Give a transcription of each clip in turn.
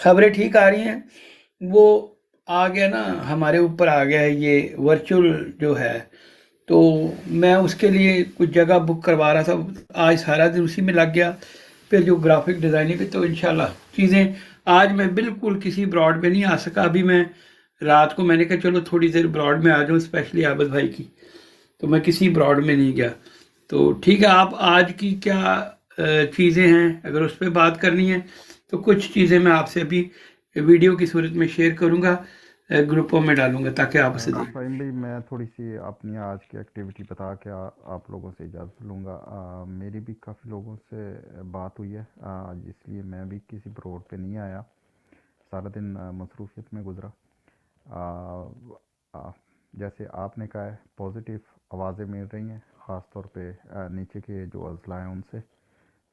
खबरें ठीक आ रही हैं। वो आ गया ना, हमारे ऊपर आ गया है ये वर्चुअल जो है, तो मैं उसके लिए कुछ जगह बुक करवा रहा था। आज सारा दिन उसी में लग गया। फिर जो ग्राफिक डिज़ाइनिंग पे, तो इंशाल्लाह चीज़ें, आज मैं बिल्कुल किसी ब्रॉड में नहीं आ सका। अभी मैं रात को मैंने कहा चलो थोड़ी देर ब्रॉड में आ जाऊँ, स्पेशली आबद भाई की, तो मैं किसी ब्रॉड में नहीं गया। तो ठीक है, आप आज की क्या चीज़ें हैं, अगर उस पर बात करनी है तो कुछ चीज़ें मैं आपसे अभी वीडियो की सूरत में शेयर करूँगा, ग्रुपों में डालूंगा ताकि आप उसे देखें। फ़हीम भाई, मैं थोड़ी सी अपनी आज की एक्टिविटी बता के आप लोगों से इजाज़त लूँगा। मेरी भी काफ़ी लोगों से बात हुई है आज, इसलिए मैं भी किसी ब्रॉड पे नहीं आया। सारा दिन मसरूफियत में गुज़रा। आ, आ, जैसे आपने कहा है, पॉजिटिव आवाज़ें मिल रही हैं, ख़ास तौर पे नीचे के जो अज़ला हैं उनसे।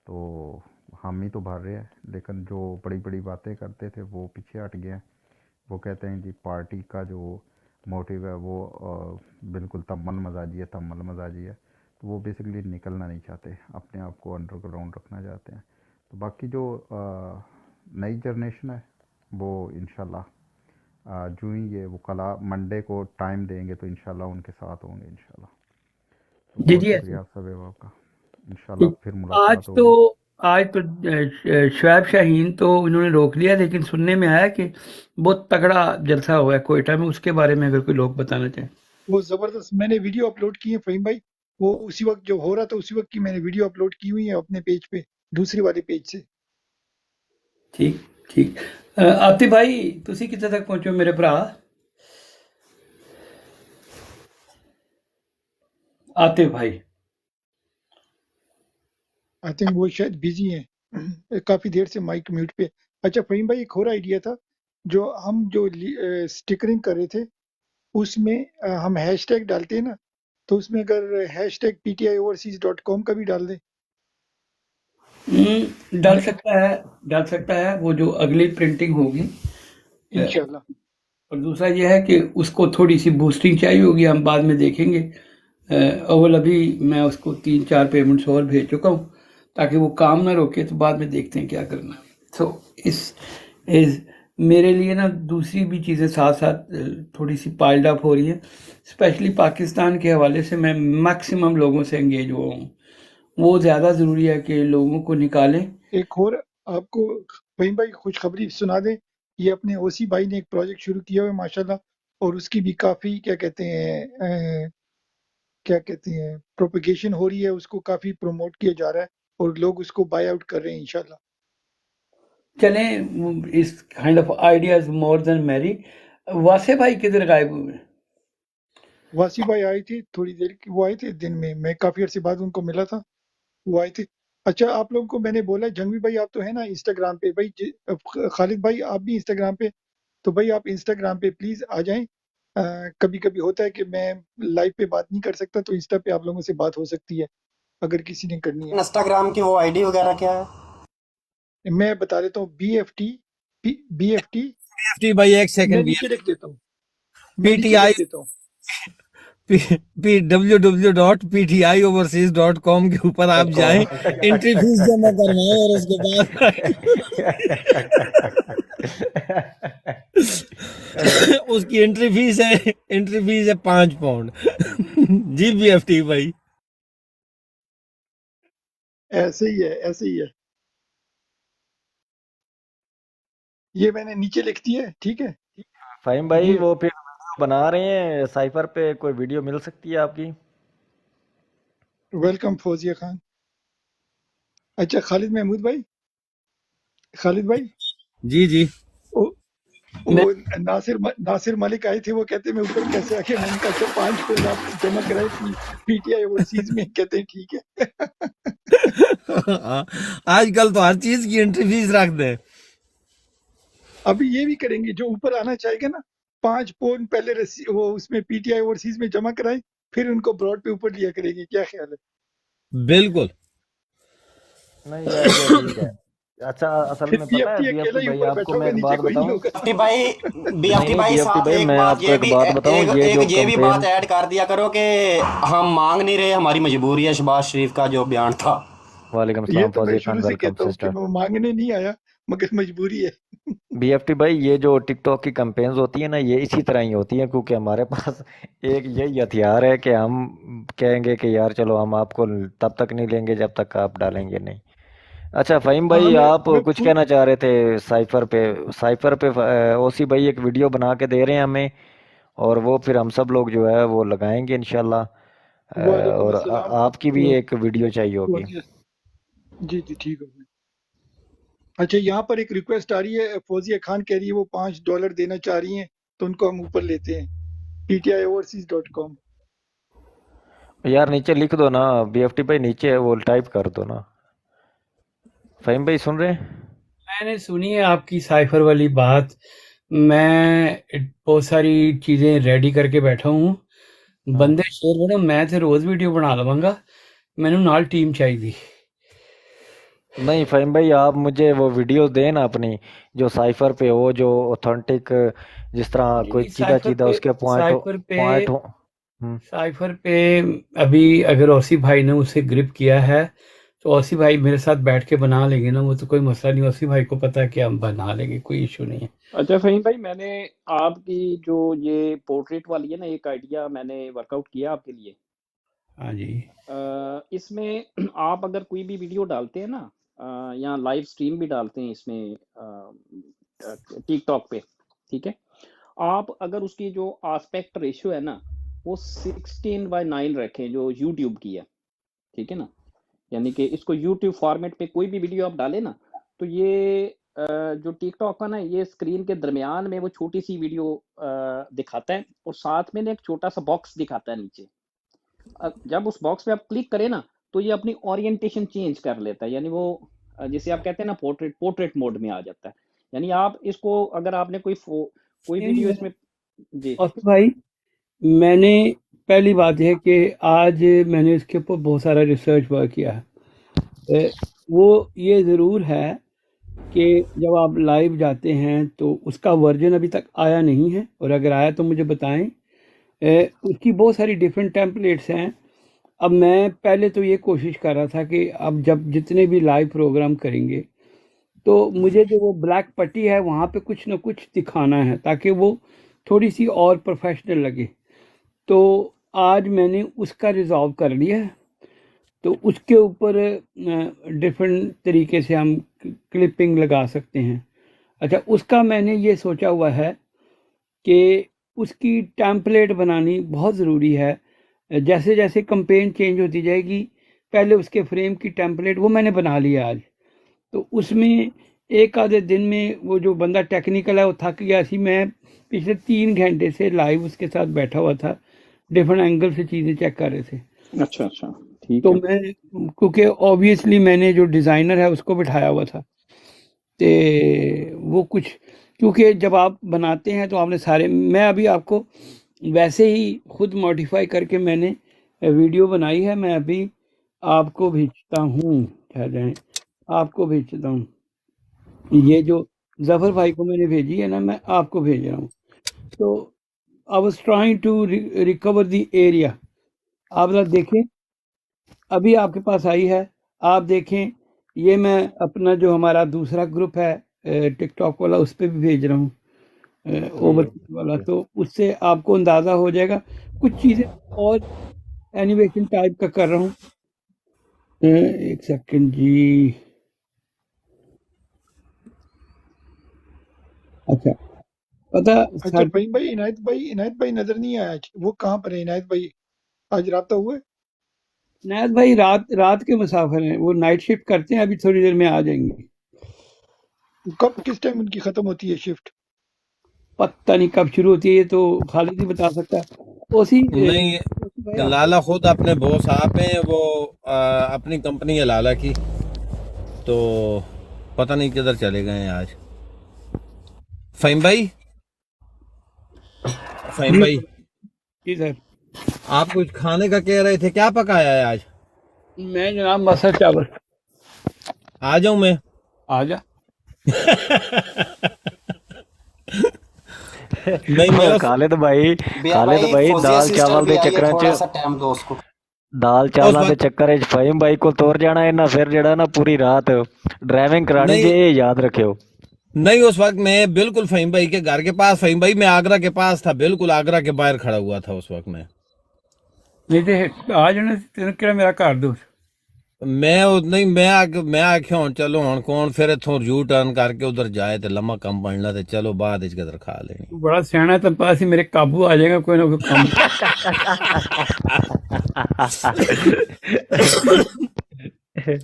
तो हम ही तो भर रहे हैं, लेकिन जो बड़ी बड़ी बातें करते थे वो पीछे हट गए हैं। वो कहते हैं जी पार्टी का जो मोटिव है वो बिल्कुल तमल मजाजी है, तमल मजाजी है। तो वो बेसिकली निकलना नहीं चाहते, अपने आप को अंडरग्राउंड रखना चाहते हैं। तो बाकी जो नई जनरेशन है वो इंशाल्लाह जो ही ये वो कला मंडे को टाइम देंगे तो इंशाल्लाह उनके साथ होंगे इंशाल्लाह। तो जी बहुत जी, ऐसे शुक्रिया सब आपका। इंशाल्लाह फिर आज मुलाकात तो होगी। आज तो शुएब शाहीन तो इन्होंने रोक लिया, लेकिन सुनने में आया कि बहुत तगड़ा जलसा हुआ है कोयटा में। उसके बारे में अगर कोई लोग बताना चाहें। वो जबरदस्त, मैंने वीडियो अपलोड की है फ़हीम भाई। वो उसी वक्त जो हो रहा था उसी वक्त की मैंने वीडियो अपलोड की हुई है अपने पेज पे, दूसरी वाले पेज से। ठीक ठीक। आतिफ भाई, तुसी कितने तक पहुंचो मेरे भरा? आतिफ भाई। आई थिंक वो शायद बिजी हैं। काफी देर से माइक म्यूट पे। अच्छा फ़हीम भाई, एक और आइडिया था। जो हम जो स्टिकरिंग कर रहे थे उसमें हम हैशटैग डालते हैं ना, तो उसमें अगर हैशटैग ptioverseas.com का भी डाल दें। डाल नेक्स्ट सकता है, डाल सकता है, वो जो अगली प्रिंटिंग होगी। अ, इंशाल्लाह। और दूसरा ये है कि उसको थोड़ी सी बूस्टिंग चाहिए होगी, हम बाद में देखेंगे। अव्वल अभी मैं उसको 3-4 पेमेंट्स और भेज चुका हूँ, ताकि वो काम ना रोके, तो बाद में देखते हैं क्या करना है। तो इस मेरे लिए ना दूसरी भी चीज़ें साथ साथ थोड़ी सी पाइल्ड अप हो रही हैं। स्पेशली पाकिस्तान के हवाले से मैं मैक्सिमम लोगों से एंगेज हुआ हूँ। वो ज़्यादा ज़रूरी है कि लोगों को निकालें। एक और आपको फ़हीम भाई खुशखबरी सुना दें। ये अपने ओसी भाई ने एक प्रोजेक्ट शुरू किया हुआ है माशाल्लाह, और उसकी भी काफ़ी क्या कहते हैं प्रोपेगेशन हो रही है, उसको काफ़ी प्रमोट किया जा रहा है और लोग उसको बाय आउट कर रहे हैं इंशाल्लाह। चलें, इस kind of ideas more than merry. Wasay भाई किधर गायब हुए? वासी भाई आए थे थोड़ी देर की, वो आए थे दिन में, मैं काफ़ी अरसे बाद उनको मिला था, वो आए थे। अच्छा, आप लोगों को मैंने बोला, जंगवी भाई आप तो है ना इंस्टाग्राम पे भाई, खालिद भाई आप भी इंस्टाग्राम पे, तो भाई आप इंस्टाग्राम पे प्लीज आ जाएं। कभी कभी होता है कि मैं लाइव पे बात नहीं कर सकता, तो इंस्टा पे आप लोगों से बात हो सकती है अगर किसी ने करनी है। इंस्टाग्राम की वो आईडी वगैरह क्या है? मैं बता देता हूँ, बी एफ टी। टी भाई एक मैं सेकंड भी नीचे लिख देता हूँ, मैं नीचे पीटीआई लिख देता हूँ। www.ptioverseas.com के ऊपर आप जाएं, एंट्री फीस जमा करवाएं और उसके बाद उसकी एंट्री फीस है 5 पाउंड। जी बीएफटी भाई। ऐसे ही है, ऐसे ही है। ये मैंने नीचे लिख दिया है, ठीक है। फ़हीम भाई, ये वो फिर वीडियो बना रहे हैं साइफर पे, कोई वीडियो मिल सकती है आपकी? वेलकम फौजिया खान। अच्छा खालिद महमूद भाई, खालिद भाई, जी जी। वो मैं वो नासिर मलिक आए थे, वो कहते मैं ऊपर कैसे आ गया। मैंने कहा अच्छा 5 करोड़ आप जमा कराए पीटीआई ओवरसीज में, कहते हैं ठीक है। आजकल तो हर चीज की एंट्री फीस रख दे। अभी ये भी करेंगे, जो ऊपर आना चाहेगा ना, 5 पौंड पहले वो उसमें पीटीआई ओवरसीज में जमा कराए, फिर उनको ब्रॉड पे ऊपर लिया करेंगे। क्या ख्याल है? बिल्कुल। नहीं, ये आइडिया ठीक है। अच्छा, असल फिर में पता है बीएफटी अकेला बीएफटी ही भाई, ऊपर आपको बैठा मैं होगा, एक नीचे बात कोई नहीं बताऊं? होगा। बीएफटी भाई, नहीं नहीं, बीएफटी साथ भाई, एक मैं बात आपको ये एक भी बात बताऊं, ये जो ये भी बात कंपेन ऐड कर दिया करो कि हम मांग नहीं रहे, हमारी मजबूरी है। शहबाज शरीफ का जो बयान था। वालेकुम ये अस्सलाम तो मैं फौजिया खान, शुरू से वेलकम कहता हूँ कि सिस्टर। मैं मांगने नहीं आया, मगर मजबूरी है। بی ایف ٹی بھائی یہ جو ٹک ٹاک کی کمپینز ہوتی ہیں نا یہ اسی طرح ہی ہوتی ہیں کیونکہ ہمارے پاس ایک یہی ہتھیار ہے کہ ہم کہیں گے کہ یار چلو ہم آپ کو تب تک نہیں لیں گے جب تک آپ ڈالیں گے نہیں. اچھا فہیم ہاں بھائی میں آپ میں کچھ فل کہنا چاہ رہے تھے سائفر پہ اوسی بھائی ایک ویڈیو بنا کے دے رہے ہیں ہمیں اور وہ پھر ہم سب لوگ جو ہے وہ لگائیں گے انشاءاللہ. وعلیکم اور السلام. آپ کی بھی ایک ویڈیو چاہیے ہوگی. جی جی ٹھیک ہے. اچھا یہاں پر ایک ریکویسٹ آ رہی ہے, فوزیہ خان کہہ رہی ہے وہ $5 دینا چاہ رہی ہیں تو ان کو ہم اوپر لیتے ہیں. ptioverseas.com. یار نیچے لکھ دو نا بی ایف ٹی بھائی, نیچے ہے وہ ٹائپ کر دو نا. فہیم بھائی سن رہے ہیں؟ میں نے سنی ہے آپ کی سائفر والی بات. میں بہت ساری چیزیں ریڈی کر کے بیٹھا ہوں. بندے شیئر کرو, میں تے روز ویڈیو بنا لواں گا. مینوں نال ٹیم چاہیے. نہیں فہیم بھائی آپ مجھے وہ ویڈیو دیں نا اپنی جو سائفر پہ ہو, جو اوتھنٹک, جس طرح کوئی چیدہ چیدہ اس کے پوائنٹ ہو. سائفر پہ ابھی اگر اوسی بھائی نے اسے گرپ کیا ہے تو اوسی بھائی میرے ساتھ بیٹھ کے بنا لیں گے نا, وہ تو کوئی مسئلہ نہیں. اوسی بھائی کو پتہ ہے کہ ہم بنا لیں گے, کوئی ایشو نہیں ہے. اچھا فہیم بھائی, میں نے آپ کی جو یہ پورٹریٹ والی ہے نا ایک آئیڈیا میں نے ورک آؤٹ کیا آپ کے لیے. ہاں جی. اس میں آپ اگر کوئی بھی ویڈیو ڈالتے ہیں نا یا لائیو سٹریم بھی ڈالتے ہیں اس میں ٹک ٹاک پہ, ٹھیک ہے, آپ اگر اس کی جو آسپیکٹ ریشو ہے نا وہ 16:9 رکھیں جو یوٹیوب کی ہے, ٹھیک ہے نا. یعنی کہ اس کو یوٹیوب فارمیٹ پہ کوئی بھی ویڈیو آپ ڈالیں نا تو یہ جو ٹک ٹاک کا نا یہ اسکرین کے درمیان میں وہ چھوٹی سی ویڈیو دکھاتا ہے اور ساتھ میں ایک چھوٹا سا باکس دکھاتا ہے نیچے. جب اس باکس پہ آپ کلک کریں نا تو یہ اپنی اورینٹیشن چینج کر لیتا ہے, یعنی وہ جسے آپ کہتے ہیں نا پورٹریٹ موڈ میں آ جاتا ہے. یعنی آپ اس کو اگر آپ نے کوئی ویڈیو اس میں. جی اوسی بھائی, میں نے پہلی بات یہ ہے کہ آج میں نے اس کے اوپر بہت سارا ریسرچ ورک کیا ہے. وہ یہ ضرور ہے کہ جب آپ لائیو جاتے ہیں تو اس کا ورژن ابھی تک آیا نہیں ہے, اور اگر آیا تو مجھے بتائیں. اس کی بہت ساری ڈیفرنٹ ٹیمپلیٹس ہیں. اب میں پہلے تو یہ کوشش کر رہا تھا کہ اب جب جتنے بھی لائیو پروگرام کریں گے تو مجھے جو وہ بلیک پٹی ہے وہاں پہ کچھ نہ کچھ دکھانا ہے تاکہ وہ تھوڑی سی اور پروفیشنل لگے. تو آج میں نے اس کا ریزالو کر لیا ہے. تو اس کے اوپر ڈفرینٹ طریقے سے ہم کلپنگ لگا سکتے ہیں. اچھا اس کا میں نے یہ سوچا ہوا ہے کہ اس کی ٹیمپلیٹ بنانی بہت ضروری ہے. جیسے جیسے کمپین چینج ہوتی جائے گی, پہلے اس کے فریم کی ٹیمپلیٹ وہ میں نے بنا لیا آج. تو اس میں ایک آدھے دن میں وہ جو بندہ ٹیکنیکل ہے وہ تھک گیا سی. میں پچھلے 3 گھنٹے سے لائیو اس کے ساتھ بیٹھا ہوا تھا, ڈفرینٹ اینگل سے چیزیں چیک کر رہے تھے. اچھا ٹھیک تو ہے. میں کیونکہ اوبیسلی میں نے جو ڈیزائنر ہے اس کو بٹھایا ہوا تھا, تو وہ کچھ کیونکہ جب آپ بناتے ہیں تو آپ نے سارے, میں ابھی آپ کو ویسے ہی خود ماڈیفائی کر کے میں نے ویڈیو بنائی ہے. میں ابھی آپ کو بھیجتا ہوں, کہہ جائیں آپ کو بھیجتا ہوں. یہ جو ظفر بھائی کو میں نے بھیجی ہے نا, میں آپ کو بھیج رہا ہوں. تو I was trying to recover the area. آپ ذرا دیکھیں, ابھی آپ کے پاس آئی ہے, آپ دیکھیں. یہ میں اپنا جو ہمارا دوسرا گروپ ہے ٹک ٹاک والا اس پہ بھی بھیج رہا ہوں, اوور والا. تو اس سے آپ کو اندازہ ہو جائے گا. کچھ چیزیں اور اینیمیشن ٹائپ کا کر رہا ہوں. ایک سیکنڈ جی. اچھا پتہ اچھا فہیم بھائی, عنایت بھائی نظر نہیں آیا آج. وہ کہاں پر ہے عنایت بھائی؟ آج رابطہ ہوئے؟ عنایت بھائی رات کے مسافر ہیں, وہ نائٹ شفٹ کرتے ہیں, ابھی تھوڑی دیر میں آ جائیں گے. کب کس ٹائم ان کی ختم ہوتی ہے شفٹ؟ پتہ نہیں کب شروع ہوتی ہے, تو خالد ہی بتا سکتا ہے. اسی نہیں لالا خود اپنے بوس آپ ہیں, وہ اپنی کمپنی ہے لالا کی, تو پتہ نہیں کدھر چلے گئے ہیں آج. فہیم بھائی جی سر, آپ کچھ کھانے کا کہہ رہے تھے, کیا پکایا ہے آج؟ میں جناب مسر چاول. آ جاؤں میں؟ آ جا. نہیں میرا خالد بھائی بیا بھائی دال فوزیہ سسٹر چاول بھی دے آئی ہے, چکراں تھوڑا چ سا ٹائم دو اس کو. دال چاولاں دے چکر وچ فہیم بھائی کو تور جانا ہے نا, پھر جڑا نا پوری رات ڈرائیونگ کرانی نہیں جے, یہ یاد رکھیو. नहीं, उस वक्त मैं बिल्कुल फहीम भाई के घर के पास, फहीम भाई मैं आगरा के पास था, बिल्कुल आगरा के बाहर खड़ा हुआ था उस वक्त में। नहीं तो आ जाने तेन किहड़ा मेरा घर दोस्त नहीं मैं आख्या हुण चलो हुण कौन फिर इथों यू टर्न करके उधर जाए ते लम्मा कम बनना ते चलो बाद विच किधर खा लेनी। तू बड़ा सियाना तो पास ही मेरे काबू आ जाएगा कोई ना कोई काम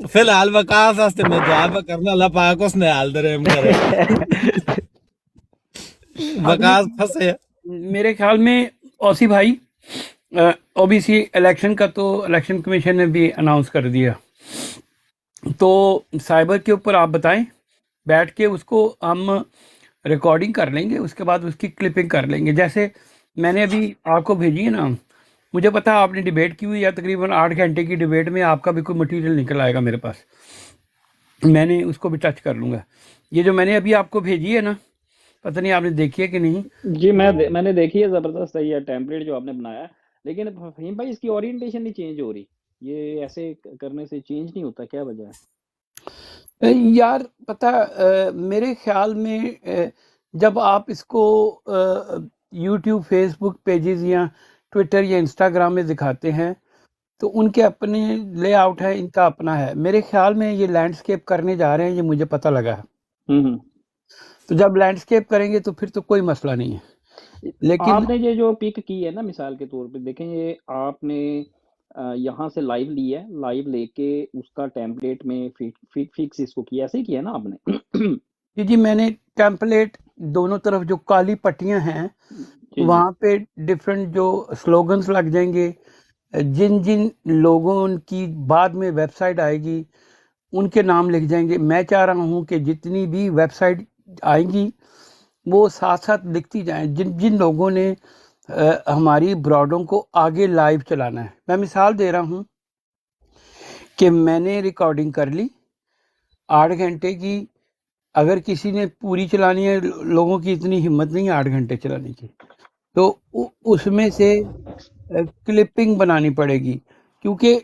फिलहाल वकास वास्ते मैं दुआ पे करना, अल्लाह पाक उसने हाल दे रहम करे। वकास फंसे। मेरे ख्याल में औसी भाई ओबीसी इलेक्शन का तो इलेक्शन कमीशन ने भी अनाउंस कर दिया, तो साइबर के ऊपर आप बताएं, बैठ के उसको हम रिकॉर्डिंग कर लेंगे, उसके बाद उसकी क्लिपिंग कर लेंगे। जैसे मैंने अभी आपको भेजी है ना, मुझे पता है आपने डिबेट की हुई है, तकरीबन 8 घंटे की डिबेट में आपका भी कोई मटेरियल निकल आएगा मेरे पास, मैंने उसको भी टच कर लूँगा। ये जो मैंने अभी आपको भेजी है ना, पता नहीं आपने देखी है कि नहीं। जी मैंने देखी है, जबरदस्त है ये टेम्पलेट जो आपने बनाया है, लेकिन फहीम भाई इसकी ओरिएंटेशन नहीं चेंज हो रही, ये ऐसे करने से चेंज नहीं होता, क्या वजह है? यार पता मेरे ख्याल में जब आप इसको यूट्यूब फेसबुक पेजेस या ट्विटर या इंस्टाग्राम में दिखाते हैं तो उनके अपने लेआउट है, इनका अपना है। मेरे ख्याल में ये लैंडस्केप करने जा रहे हैं, ये मुझे पता लगा है। तो जब लैंडस्केप करेंगे तो फिर तो कोई मसला नहीं है। लेकिन आपने ये जो पिक की है ना, मिसाल के तौर पे देखें, ये आपने यहाँ से लाइव लिया है, लाइव लेके उसका टेम्पलेट में फिक्स इसको किया, ऐसे ही किया ना आपने? जी मैंने टेम्पलेट दोनों तरफ जो काली पट्टियां हैं वहाँ पे डिफरेंट जो स्लोगन्स लग जाएंगे, जिन जिन लोगों की बाद में वेबसाइट आएगी उनके नाम लिख जाएंगे। मैं चाह रहा हूँ कि जितनी भी वेबसाइट आएंगी वो साथ साथ लिखती जाएं जिन जिन लोगों ने हमारी ब्रॉडों को आगे लाइव चलाना है। मैं मिसाल दे रहा हूँ कि मैंने रिकॉर्डिंग कर ली 8 घंटे की, अगर किसी ने पूरी चलानी है, लोगों की इतनी हिम्मत नहीं है 8 घंटे चलाने की, तो उसमें से क्लिपिंग बनानी पड़ेगी। क्योंकि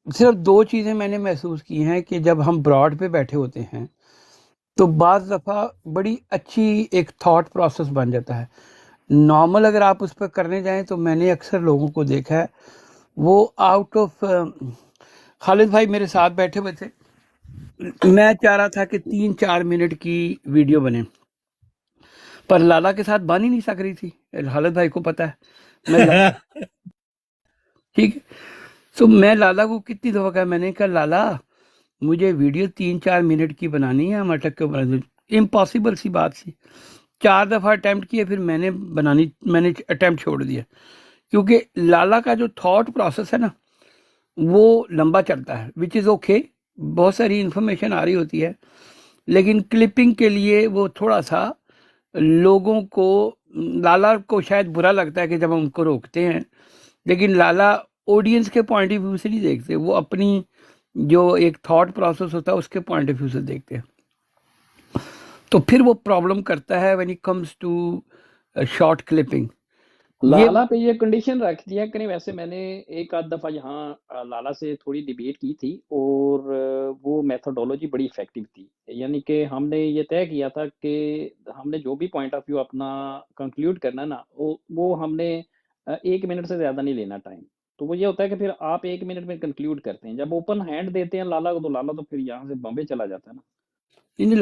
सिर्फ 2 चीज़ें मैंने महसूस की हैं कि जब हम ब्रॉड पे बैठे होते हैं तो बाज़ दफ़ा बड़ी अच्छी एक थॉट प्रोसेस बन जाता है। नॉर्मल अगर आप उस पर करने जाएं तो मैंने अक्सर लोगों को देखा है वो आउट ऑफ खालिद भाई मेरे साथ बैठे हुए थे, मैं चाह रहा था कि 3-4 मिनट की वीडियो बने, पर लाला के साथ बन ही नहीं सक रही थी, खालिद भाई को पता है मैं ठीक है। तो मैं लाला को कितनी दफ़ा कहा, मैंने कहा लाला मुझे वीडियो 3-4 मिनट की बनानी है, हम अटक के बना दो, इम्पॉसिबल सी बात सी। 4 दफ़ा अटैम्प्ट किए, फिर मैंने अटैम्प्ट छोड़ दिया, क्योंकि लाला का जो थॉट प्रोसेस है ना वो लंबा चलता है, विच इज़ ओके, बहुत सारी इन्फॉर्मेशन आ रही होती है, लेकिन क्लिपिंग के लिए वो थोड़ा सा लोगों को, लाला को शायद बुरा लगता है कि जब हम उनको रोकते हैं, लेकिन लाला ऑडियंस के पॉइंट ऑफ व्यू से नहीं देखते, वो अपनी जो एक थॉट प्रोसेस होता है उसके पॉइंट ऑफ व्यू से देखते हैं, तो फिर वो प्रॉब्लम करता है when it comes to short clipping. Lala पे ये कंडीशन रख दिया कि नहीं, वैसे मैंने एक आध दफ़ा यहाँ लाला से थोड़ी डिबेट की थी और वो मेथोडोलॉजी बड़ी इफेक्टिव थी, यानी कि हमने ये तय किया था कि हमने जो भी पॉइंट ऑफ व्यू अपना कंक्लूड करना ना, वो हमने 1 मिनट से ज़्यादा नहीं लेना टाइम। तो वो ये होता है कि फिर आप 1 मिनट में कंक्लूड करते हैं, जब ओपन हैंड देते हैं लाला को, तो लाला तो फिर यहाँ से बॉम्बे चला जाता है ना। नहीं,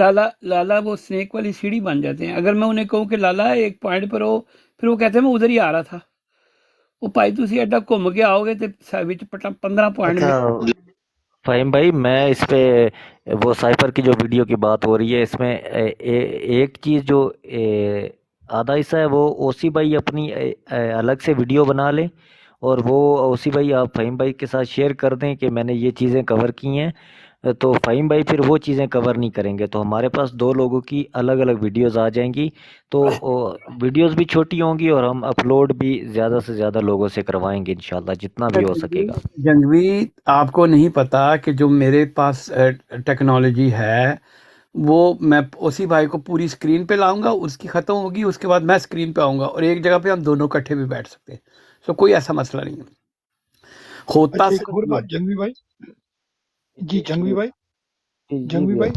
लाला वो स्नेक वाली सीढ़ी बन जाते हैं। अगर मैं उन्हें कहूँ कि लाला एक पॉइंट पर हो, फिर वो कहते हैं मैं उधर ही आ रहा था, वो भाई तुसी एडा घूम के आओगे तो विच 15 पॉइंट में। फ़हीम भाई मैं इस पे वो साइफर की जो वीडियो की बात हो रही है इसमें एक चीज़ जो आधा हिस्सा है वो ओसी भाई अपनी अलग से वीडियो बना लें और वो ओसी भाई आप फ़हीम भाई के साथ शेयर कर दें कि मैंने ये चीज़ें कवर की हैं, तो फ़हीम भाई फिर वो चीज़ें कवर नहीं करेंगे, तो हमारे पास 2 लोगों की अलग अलग वीडियोज़ आ जाएंगी, तो वीडियोज़ भी छोटी होंगी और हम अपलोड भी ज़्यादा से ज़्यादा लोगों से करवाएंगे इंशाल्लाह जितना भी हो सकेगा। जंगवी आपको नहीं पता कि जो मेरे पास टेक्नोलॉजी है वो मैं ओसी भाई को पूरी स्क्रीन पे लाऊंगा, उसकी ख़त्म होगी, उसके बाद मैं स्क्रीन पे आऊँगा और एक जगह पे हम दोनों इकट्ठे भी बैठ सकते हैं, सो कोई ऐसा मसला नहीं है। होता अच्छा एक और बात जंगवी भाई, जी जंगवी भाई, जंगवी भाई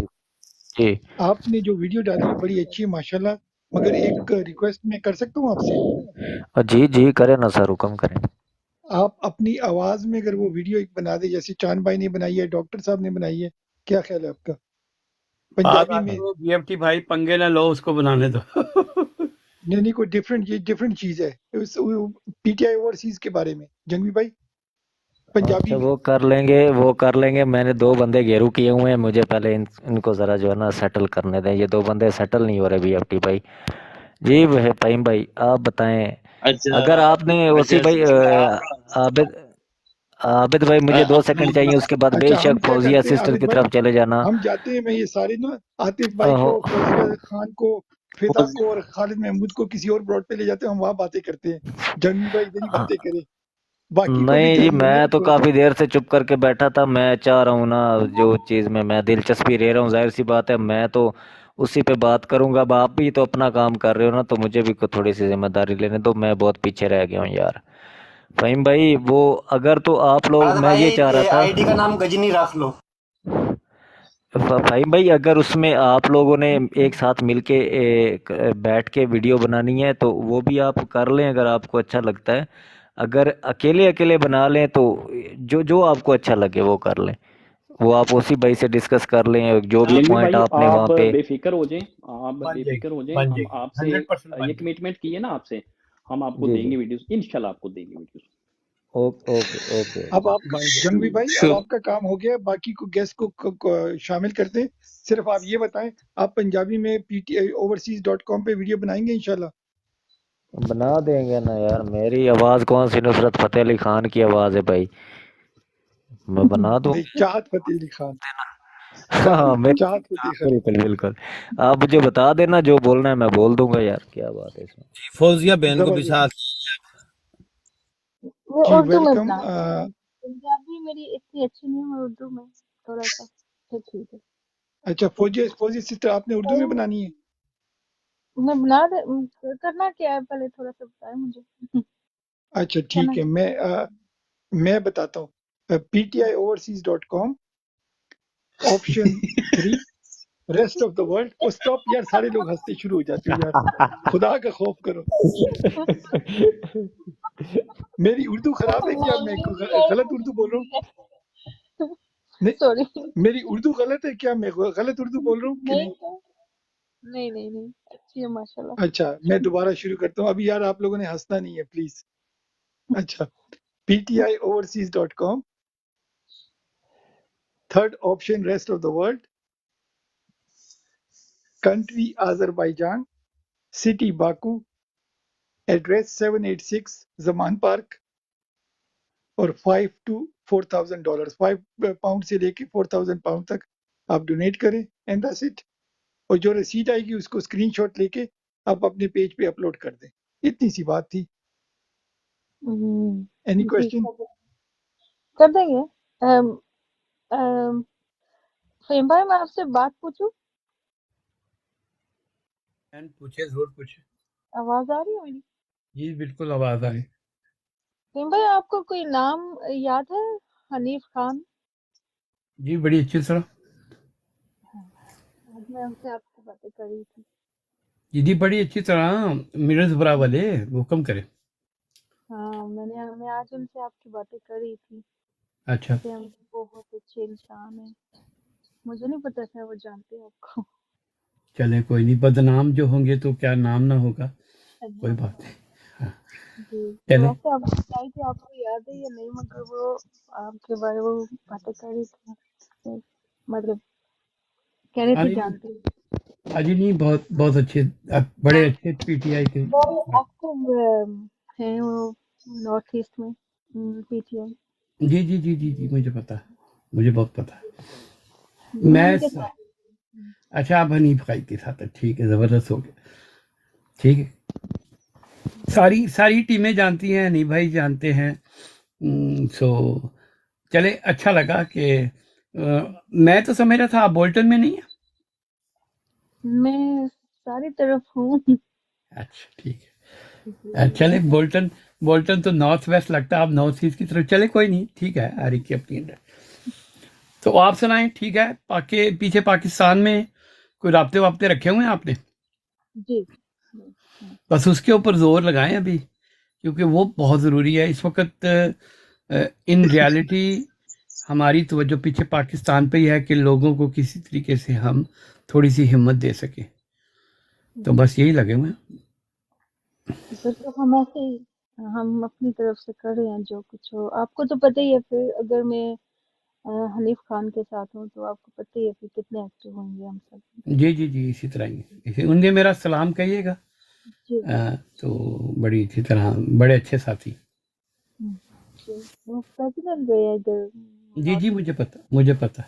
جی आपने जो वीडियो डाली है बड़ी अच्छी है माशाल्लाह, मगर एक रिक्वेस्ट मैं कर सकता हूँ आपसे? जी जी करें ना सर, हुक्म करें। आप अपनी आवाज में अगर वो वीडियो एक बना दे, जैसे चांद भाई ने बनाई है, डॉक्टर साहब ने बनाई है, क्या ख्याल है आपका? पंजाबी में बीएफटी भाई पंगे ना लो, उसको बनाने दो। नहीं कोई डिफरेंट, ये डिफरेंट चीज है, पीटीआई ओवरसीज के बारे में, जंगवी भाई, पंजाबी अच्छा में। वो कर लेंगे। मैंने 2 बंदे घेरू किए हुए हैं, मुझे पहले इनको ज़रा जो है ना सेटल करने दें। ये 2 बंदे सेटल नहीं हो रहे बीएफटी भाई। जी वह फहीम भाई आप बताएं, अगर आपने ओसी भाई आबिद आबिद भाई मुझे 2 सेकंड चाहिए, उसके बाद अच्छा हम बेशक क्या फौजिया करते हैं सिस्टर आबिद की भाई, तरफ चले जाना। हम जाते हैं, मैं ये सारे ना आतिफ भाई अहो, को, फौजिया खान को, फिदा को और खालिद महमूद को किसी और ब्रॉड पे ले जाते हैं, हम वहाँ बातें करते हैं, जंगवी भाई इधर ही हाँ, बातें करें, बाकी को भी नहीं जी टाइम देना मैं तो थोड़ा सा। काफ़ी देर से चुप करके बैठा था। मैं चाह रहा हूँ ना, जो चीज़ में मैं दिलचस्पी ले रहा हूँ, जाहिर सी बात है मैं तो उसी पे बात करूंगा। अब आप भी तो अपना काम कर रहे हो ना, तो मुझे भी थोड़ी सी जिम्मेदारी लेने दो। मैं बहुत पीछे रह गया हूँ यार। फहीम भाई वो अगर तो आप लोग, राज मैं ये भाई चाह रहा था आईडी का नाम गजनी रख लो। फहीम भाई, अगर उसमें आप लोगों ने एक साथ मिलके बैठ के वीडियो बनानी है तो वो भी आप कर लें, अगर आपको अच्छा लगता है। अगर अकेले अकेले बना लें तो जो जो आपको अच्छा लगे वो कर लें। वो आप उसी भाई से डिस्कस कर लें, जो भी जंगवी पॉइंट भाई आपने वहाँ आप पे। बेफिक्र हो जाएं, आप बन बेफिक्र हो जाएगी, जाएं, बन हम जाएगी, आपसे 100% बन ये जाएगी। कमिटमेंट किए ना आपसे, हम आपको जी जी देंगे वीडियोस, इंशाल्लाह आपको देंगे वीडियोस। ओके ओके ओके अब आप बन जाएगी। जंगवी भाई, अब आपका काम हो गया, बाकी को गेस्ट को शामिल करते हैं। सिर्फ आप ये बताएं, आप पंजाबी में ptioverseas.com पे वीडियो बनाएंगे इंशाल्लाह? बना देंगे ना यार। मेरी आवाज़ कौन सी नुसरत फतेह अली खान की आवाज़ है भाई, मैं बना दूँ। नहीं, चाहत फतेह अली खान, हाँ मैं चाहत फतेह खान। बिल्कुल बिल्कुल, आप मुझे बता देना जो बोलना है, मैं बोल दूंगा यार, क्या बात है इसमें। फौजिया बहन को भी जबरदस्त साथ। वो जी, उर्दू में वेलकम। बना देंगे। पंजाबी मेरी इतनी अच्छी नहीं है, उर्दू में थोड़ा सा तो ठीक है। अच्छा फौजी फौजी सिस्टर, आपने उर्दू में बनानी है? मैं बना दे, करना क्या है पहले थोड़ा सा बताएं मुझे। अच्छा करना ठीक है, मैं बताता हूँ। ptioverseas.com, option 3, rest of the world. Oh stop यार, सारे लोग हंसते शुरू हो जाते हो यार, खुदा का खौफ करो। मेरी उर्दू खराब है क्या? मैं गलत उर्दू बोल रहा हूँ? नहीं, सॉरी। मेरी उर्दू गलत है क्या? मैं गलत उर्दू बोल रहा हूँ कि नहीं? नहीं नहीं नहीं, अच्छी है माशाल्लाह। अच्छा, मैं दोबारा शुरू करता हूँ। अभी यार आप लोगों ने हंसना नहीं है प्लीज। अच्छा, ptioverseas.com, third option rest of the world, country Azerbaijan, city Baku, address 786 Zaman park, और $5 to $4,000, £5 से लेके £4,000 तक आप डोनेट करें, एंड दैट्स इट। और जो रसीद आएगी उसको स्क्रीनशॉट लेके आप अपने पेज पे अपलोड कर दें। इतनी सी बात थी। एनी जी क्वेश्चन? कर देंगे। फहीम भाई मैं आपसे बात पूछूं? पूछे, जरूर पूछे। आवाज आ रही है मेरी? जी बिल्कुल आवाज आ रही। फहीम भाई आपको कोई नाम याद है? हनीफ खान। जी बड़ी अच्छी तरह। आज मैं उनसे आपसे बातें कर रही थी। जी बड़ी अच्छी तरह, मिर्जपुरा वाले, हुक्म करे। हाँ मैं आज उनसे आपकी बातें कर रही थी अच्छा, कि हम बहुत अच्छे इंसान हैं। मुझे नहीं पता था वो जानते हैं आपको। चले कोई नहीं, बदनाम जो होंगे तो क्या नाम ना होगा, कोई हाँ बात नहीं। हाँ, जी, तो चले। वैसे आप बताइए कि आपको याद है या नहीं, मगर वो आपके बारे में वो बातें कर रही थी, तो मतलब कह रही थी जानते हैं। अजी नहीं, बहुत बहुत अच्छे, बड़े अच्छे पीटीआई के। बहुत एक्टिव हैं वो नॉर्थ ईस्ट में, पीटीआई। जी जी जी जी जी, मुझे पता है, मुझे बहुत पता है। मैं उनके साथ। अच्छा, आप हनीफ भाई के साथ है, ठीक है, जबरदस्त हो गया। ठीक है, सारी सारी टीमें जानती हैं, हनीफ भाई जानते हैं। सो चले, अच्छा लगा कि मैं तो समझ रहा था आप बोल्टन में नहीं है। मैं सारी तरफ हूँ। अच्छा ठीक है, चले बोल्टन, बोल्टन तो नॉर्थ वेस्ट लगता है, आप नॉर्थ ईस्ट की तरफ चले, कोई नहीं, ठीक है, हर एक की अपनी है। तो आप सुनाएं, ठीक है। पीछे पाकिस्तान में कोई राब्ते वाब्ते रखे हुए हैं आपने? जी। बस उसके ऊपर जोर लगाएं अभी, क्योंकि वो बहुत ज़रूरी है इस वक्त। इन रियलिटी हमारी तवज्जो पीछे पाकिस्तान पे ही है कि लोगों को किसी तरीके से हम थोड़ी सी हिम्मत दे सकें, तो बस यही लगे हुए हैं। बिल्कुल हम ऐसे ही, हम अपनी तरफ से कर रहे हैं जो कुछ हो। आपको तो पता ही है, फिर अगर मैं हनीफ खान के साथ हूँ तो आपको पता ही है फिर कितने एक्टिव होंगे हम सब। जी जी जी, इसी तरह ही उन्हें मेरा सलाम कहिएगा। जी। तो बड़ी अच्छी तरह, बड़े अच्छे साथी। जी, वो प्रेसिडेंट गए इधर जी जी, नॉर्थ मुझे पता है।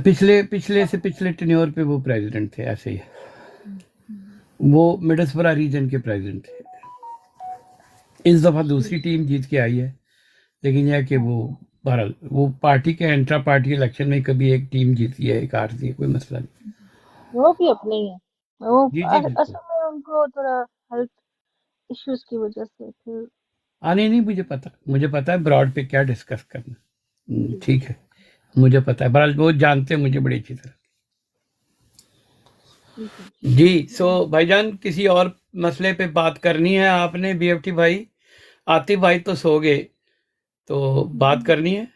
पिछले टेन्योर पे वो प्रेसिडेंट थे, ऐसे ही। वो मिडलस्बरा रीजन के प्रेसिडेंट थे। इस दफ़ा दूसरी टीम जीत के आई है, लेकिन यह कि वो बहरहाल वो पार्टी के इंट्रा पार्टी इलेक्शन में कभी एक टीम जीती है, एक हारती है, कोई मसला नहीं। वो भी अपने ही है। वो जी जी बिल्कुल। असल में उनको थोड़ा हेल्थ इश्यूज की वजह से फिर। नहीं, मुझे पता है ब्रॉड पे क्या डिस्कस करना। जी। ठीक है, मुझे पता है, बहरहाल वो जानते हैं मुझे बड़ी अच्छी तरह। जी, सो भाईजान किसी और मसले पे बात करनी है आपने? बीएफटी भाई, आतिफ भाई तो सो गए, तो बात करनी है?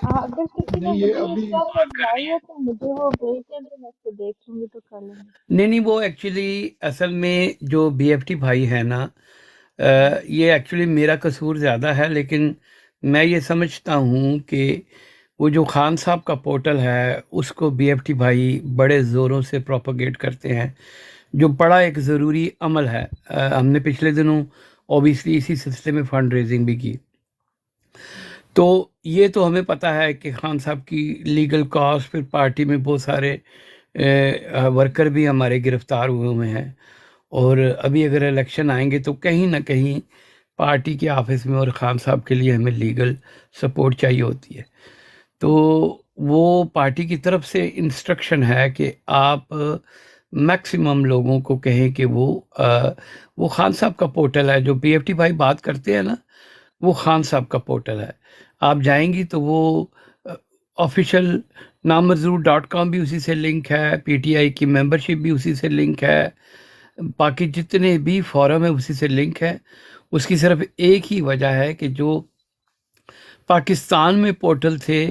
अगर किसी ने नहीं ये मुझे अभी क्या बनाई है तो मुझे वो भेज दें, तो मैं उसको देख लूंगी तो कर लूंगी। नहीं, वो एक्चुअली असल में जो बीएफटी भाई है ना, ये एक्चुअली मेरा कसूर ज़्यादा है, लेकिन मैं ये समझता हूँ कि वो जो खान साहब का पोर्टल है उसको बीएफटी भाई बड़े ज़ोरों से प्रोपोगेट करते हैं, जो बड़ा एक ज़रूरी अमल है। हमने पिछले दिनों ओबियसली इसी सिलसिले में फंड रेजिंग भी की। तो ये तो हमें पता है कि खान साहब की लीगल कॉस्ट, फिर पार्टी में बहुत सारे वर्कर भी हमारे गिरफ्तार हुए हैं, और अभी अगर इलेक्शन आएंगे तो कहीं ना कहीं पार्टी के ऑफिस में और खान साहब के लिए हमें लीगल सपोर्ट चाहिए होती है। तो वो पार्टी की तरफ से इंस्ट्रक्शन है कि आप मैक्सिमम लोगों को कहें कि वो खान साहब का पोर्टल है, जो बीएफटी भाई बात करते हैं ना, वो खान साहब का पोर्टल है। आप जाएंगी तो वो ऑफिशियल नामजरूर.com भी उसी से लिंक है, पीटीआई की मेंबरशिप भी उसी से लिंक है, बाकी जितने भी फोरम है उसी से लिंक है। उसकी सिर्फ एक ही वजह है कि जो पाकिस्तान में पोर्टल थे,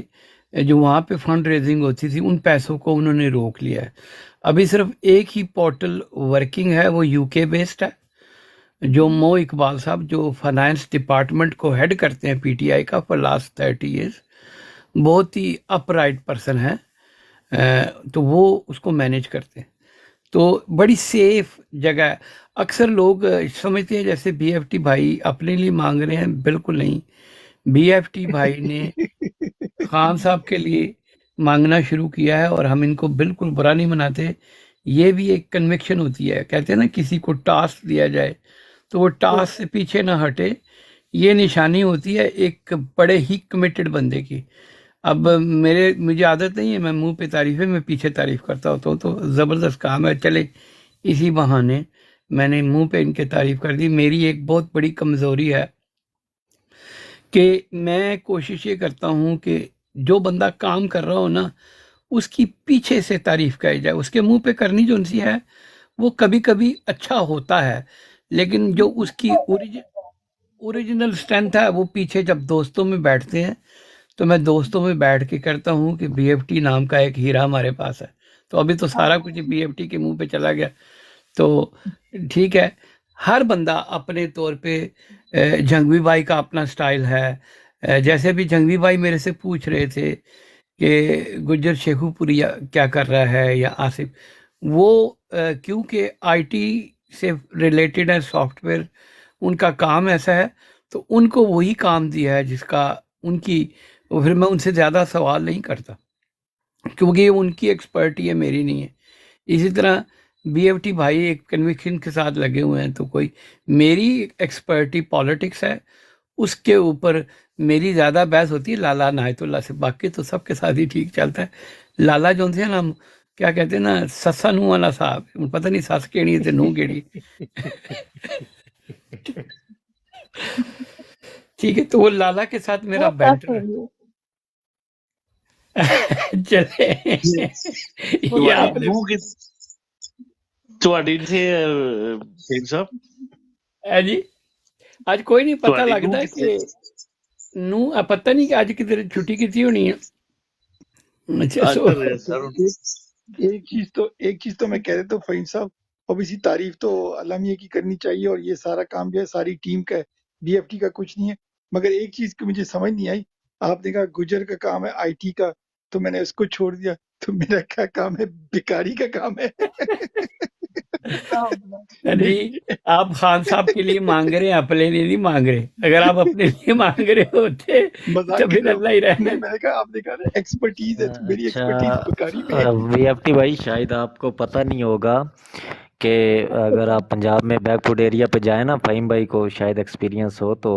जो वहाँ पे फंड रेजिंग होती थी, उन पैसों को उन्होंने रोक लिया है। अभी सिर्फ एक ही पोर्टल वर्किंग है, वो यूके बेस्ड है। जो मो इकबाल साहब जो फाइनेंस डिपार्टमेंट को हेड करते हैं पीटीआई का फॉर लास्ट 30 ईयर्स, बहुत ही अपराइट पर्सन है, तो वो उसको मैनेज करते हैं। तो बड़ी सेफ जगह है। अक्सर लोग समझते हैं जैसे बीएफटी भाई अपने लिए मांग रहे हैं, बिल्कुल नहीं। बीएफटी भाई ने खान साहब के लिए मांगना शुरू किया है, और हम इनको बिल्कुल बुरा नहीं मनाते। ये भी एक कन्विक्शन होती है, कहते हैं ना किसी को टास्क दिया जाए तो वो टास्क से पीछे ना हटे, ये निशानी होती है एक बड़े ही कमिटेड बंदे की। अब मुझे आदत नहीं है मैं मुंह पे तारीफें, मैं पीछे तारीफ करता होता हूँ, तो ज़बरदस्त काम है। चले इसी बहाने मैंने मुंह पे इनके तारीफ कर दी। मेरी एक बहुत बड़ी कमज़ोरी है कि मैं कोशिश ये करता हूँ कि जो बंदा काम कर रहा हो ना, उसकी पीछे से तारीफ कही जाए। उसके मुंह पे करनी जो उनसी है वो कभी कभी अच्छा होता है, लेकिन जो उसकी ओरिजिनल स्ट्रेंथ है वो पीछे जब दोस्तों में बैठते हैं, तो मैं दोस्तों में बैठ के करता हूँ कि बीएफटी नाम का एक हीरा हमारे पास है। तो अभी तो सारा कुछ बीएफटी के मुंह पे चला गया, तो ठीक है। हर बंदा अपने तौर पे, जंगवी भाई का अपना स्टाइल है। जैसे भी जंगवी भाई मेरे से पूछ रहे थे कि गुज्जर शेखुपुरी क्या कर रहा है या आसिफ, वो क्योंकि आईटी से रिलेटेड है, सॉफ्टवेयर उनका काम ऐसा है, तो उनको वही काम दिया है जिसका उनकी, फिर मैं उनसे ज़्यादा सवाल नहीं करता क्योंकि उनकी एक्सपर्टी है, मेरी नहीं है। इसी तरह बीएफटी भाई एक कन्विक्शन के साथ लगे हुए हैं, तो कोई मेरी एक्सपर्टी पॉलिटिक्स है, उसके ऊपर मेरी ज़्यादा बहस होती है लाला नायतुल्ला से। बाकी तो सबके साथ ही ठीक चलता है। लाला जो थे ना, क्या कहते हैं ना, सस्सा नूह वाला साहब, पता नहीं सस केड़ी ते नूह केड़ी। ठीक है, तो वो लाला के साथ मेरा वो टफ बैंटर है है। ये। चले ये ये ਤੁਹਾਡੀ आपने ਨੂੰਹ ਕਿ ਤੁਹਾਡੀ ਇੱਥੇ ਸਿੰਘ ਸਾਹਿਬ है जी आज कोई नहीं पता ਤੁਹਾਡੀ लगता ਨੂੰਹ है ਕਿੱਥੇ कि नू पता नहीं कि आज किधर छुट्टी की होनी है अच्छा ਅੱਜ सो कर रहे हैं सर एक चीज तो मैं कह रहा था फहीम साहब, ऑब्वियसली तारीफ तो अल्लाह की करनी चाहिए और ये सारा काम जो है सारी टीम का है, बीएफटी का कुछ नहीं है। मगर एक चीज की मुझे समझ नहीं आई, आपने कहा गुजर का काम है आईटी का, तो मैंने उसको छोड़ दिया, तो मेरा क्या काम है? भिखारी का काम है। जी आप खान साहब के लिए मांग रहे हैं, अपने लिए नहीं मांग रहे। अगर आप अपने लिए मांग रहे होते मजाक तो कर फिर रहा हूँ अल्लाह ही नहीं, रहे। मैंने कहा आपने कहा एक्सपर्टीज है, तो मेरी अच्छा एक्सपर्टीज भिखारी में है। वीएफटी भाई शायद आपको पता नहीं होगा कि अगर आप पंजाब में बैकफुट एरिया पे जाए ना, फ़हीम भाई को शायद एक्सपीरियंस हो, तो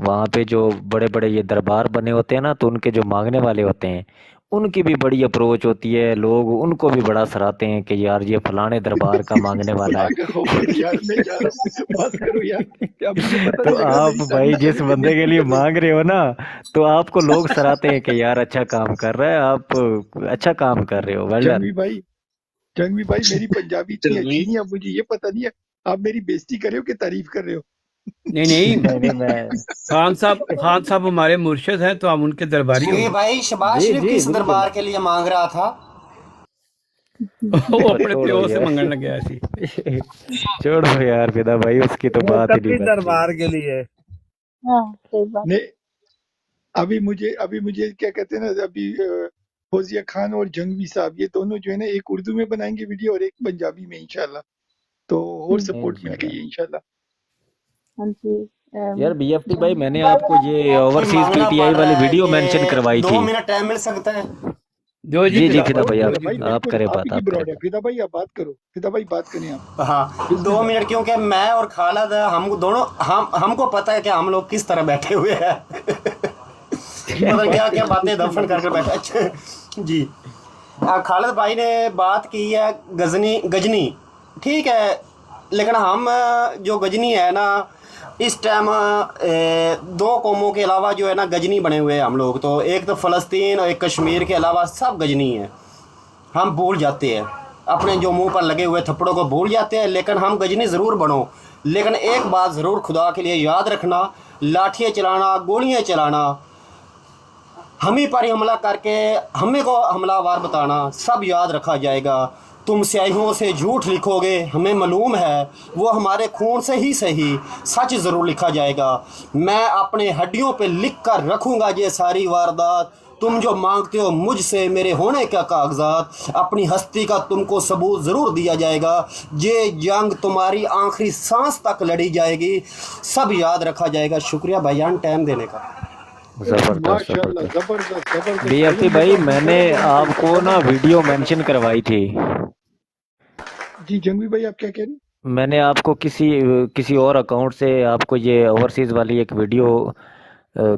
वहाँ पे जो बड़े बड़े ये दरबार बने होते हैं ना, तो उनके जो मांगने वाले होते हैं उनकी भी बड़ी अप्रोच होती है, लोग उनको भी बड़ा सराहते हैं कि यार ये फलाने दरबार का मांगने वाला है। पागल हो गए यार, मैं जा रहा हूँ, बस करो यार, क्या मुझे पता तो नहीं लगा आप मेरी भाई सारी जिस चीजें बंदे के लिए मांग रहे हो ना, तो आपको लोग सराहते हैं कि यार अच्छा काम कर रहा है, आप अच्छा काम कर रहे हो, वेल डन। जंगवी भाई मेरी पंजाबी इतनी जंगवी अच्छी नहीं है, अब मुझे ये पता नहीं है आप मेरी बेइज्जती कर रहे हो कि तारीफ कर रहे हो। नहीं नहीं नहीं नहीं मैं खान साहब हमारे मुर्शिद हैं, तो हम उनके दरबारी जी होंगे। भाई शबाज जी शरीफ जी किस बिल्कुल दरबार के लिए मांग रहा था? वो अपने छोड़ो प्यो से यार मंगन लग गया सी। छोड़ो यार फिदा भाई, उसकी तो वो बात ही नहीं कभी बनती। दरबार के लिए हाँ सही बात। ने अभी मुझे क्या कहते हैं ना, अभी फौजिया खान और जंगवी साहब ये दोनों जो है ना, एक उर्दू में बनाएंगे वीडियो और एक पंजाबी में इंशाल्लाह, तो और सपोर्ट मिल गई है इंशाल्लाह। हाँ जी यार बीएफटी भाई मैंने जंगवी आपको ये ओवरसीज मांगना पीटीआई पड़ वाली रहा है, वीडियो मेंशन ये करवाई 2 थी। मिनट टाइम मिल सकता है? जो जी जी फिदा भाई फिदा भाई आप बिल्कुल करें आप बात, ही की आप ब्रॉड करें है, बात। फिदा भाई आप बात करो, फिदा भाई बात करें आप, हाँ 2 बिस्मिल्लाह। मिनट, क्योंकि मैं और खालिद हम दोनों हमको पता है कि हम लोग किस तरह बैठे हुए हैं। मतलब क्या क्या बातें दफन करके बैठे। अच्छा जी, खालिद भाई ने बात की है गजनी, ठीक है, लेकिन हम जो गजनी है ना, इस टाइम 2 कौमों के अलावा जो है ना गजनी बने हुए हैं हम लोग। तो एक तो फ़लस्तीन और एक कश्मीर के अलावा सब गजनी हैं। हम भूल जाते हैं अपने जो मुंह पर लगे हुए थप्पड़ों को, भूल जाते हैं, लेकिन हम गजनी ज़रूर बनो। लेकिन एक बात ज़रूर खुदा के लिए याद रखना, लाठियाँ चलाना, गोलियाँ चलाना, हम ही पर ही हमला करके हमें को हमलावर बताना, सब याद रखा जाएगा। तुम स्याहियों से झूठ लिखोगे, हमें मालूम है वो हमारे खून से ही सही सच ज़रूर लिखा जाएगा। मैं अपने हड्डियों पे लिख कर रखूँगा ये सारी वारदात। तुम जो मांगते हो मुझसे मेरे होने का कागजात, अपनी हस्ती का तुमको सबूत ज़रूर दिया जाएगा। ये जंग तुम्हारी आखिरी सांस तक लड़ी जाएगी, सब याद रखा जाएगा। शुक्रिया भाईजान टाइम देने का। जबरदस्त माशाल्लाह, जबरदस्त जबरदस्त बीएफटी भाई मैंने आपको ना वीडियो मेंशन करवाई थी। जी जंगवी भाई आप क्या कह रहे हैं? मैंने आपको किसी और अकाउंट से आपको ये ओवरसीज वाली एक वीडियो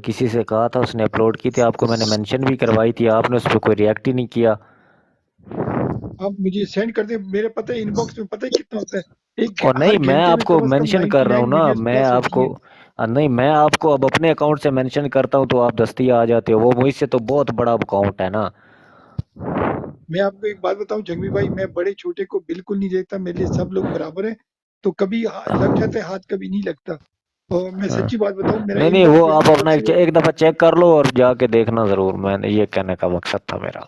किसी से कहा था, उसने अपलोड की थी, आपको मैंने मेंशन भी करवाई थी, आपने उस पर कोई रिएक्ट ही नहीं किया। आप मुझे सेंड कर दे, मेरे पता है इनबॉक्स में पता है कितना होता है, एक और हर नहीं मैं घंटे में आपको कम से कम मेंशन कर रहा हूँ 99 ना, वीडियोस मैं प्लस होती आपको हैं। नहीं मैं आपको अब अपने अकाउंट से मेंशन करता हूँ तो आप दस्ती आ जाते हो, वो मुझसे तो बहुत बड़ा अकाउंट है ना। मैं आपको एक बात बताऊं जंगवी भाई, मैं बड़े छोटे को बिल्कुल नहीं देखता, मेरे लिए सब लोग बराबर हैं। तो कभी लग जाता है हाथ, कभी नहीं लगता। और मैं हाँ। सच्ची बात बताऊं, मेरा नहीं नहीं वो इनबॉक्स आप अपना इनबॉक्स एक दफा चेक कर लो और जाके देखना जरूर, मैंने ये कहने का मकसद था मेरा,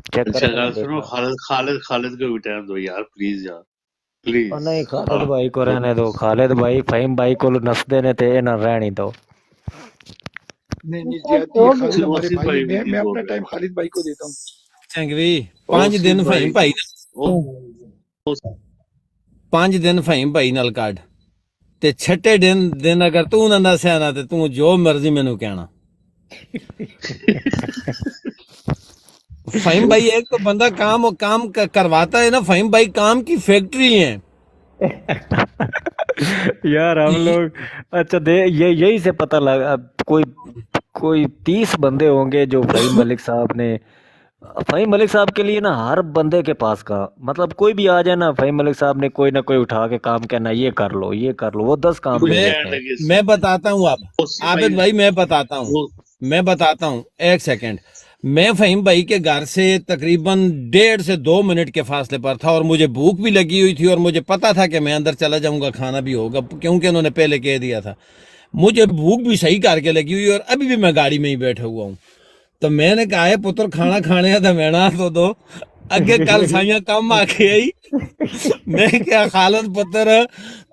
चेक अच्छा करके ना गाल सुनो, देखना। खालिद को भी टाइम दो यार, प्लीज यार, और प्लीज। नहीं खालिद भाई को रहने दो, खालिद भाई फहीम भाई को नसदे ने थे ना रहनी दो। नहीं नहीं सर ज्यादती है, 2 खालिद मिनट हमारे वसीफ भाई है, भाई भी मैं हो अपना गया। टाइम खालिद भाई को देता हूँ। चंगवी 5 दिन वसीफ फहीम भाई भाई 5 दिन फहीम भाई नाल काट ते छठे दिन अगर तू ना दस्या ना ते तू जो मर्जी मैनू कहना। फहीम भाई एक तो बंदा काम करवाता है ना, फहीम भाई काम की फैक्ट्री है। यार हम लोग अच्छा यही से पता लगा, कोई 30 बंदे होंगे जो फहीम मलिक साहब के लिए ना, हर बंदे के पास का मतलब कोई भी आ जाए ना, फहीम मलिक साहब ने कोई ना कोई उठा के काम कहना ये कर लो, वो 10 काम ले लेते हैं। मैं बताता हूँ, आप आबिद भाई मैं बताता हूँ, एक सेकंड, मैं फहीम भाई के घर से तकरीबन 1.5 से 2 मिनट के फासले पर था और मुझे भूख भी लगी हुई थी और मुझे पता था कि मैं अंदर चला जाऊंगा, खाना भी होगा, क्योंकि उन्होंने पहले कह दिया था। मुझे भूख भी सही करके लगी हुई और अभी भी मैं गाड़ी में ही बैठा हुआ हूँ। तो मैंने कहा है पुत्र खाना खाने था मैना तो दो अगे कल साइया कम आके आई। मैं क्या खालत पुत्र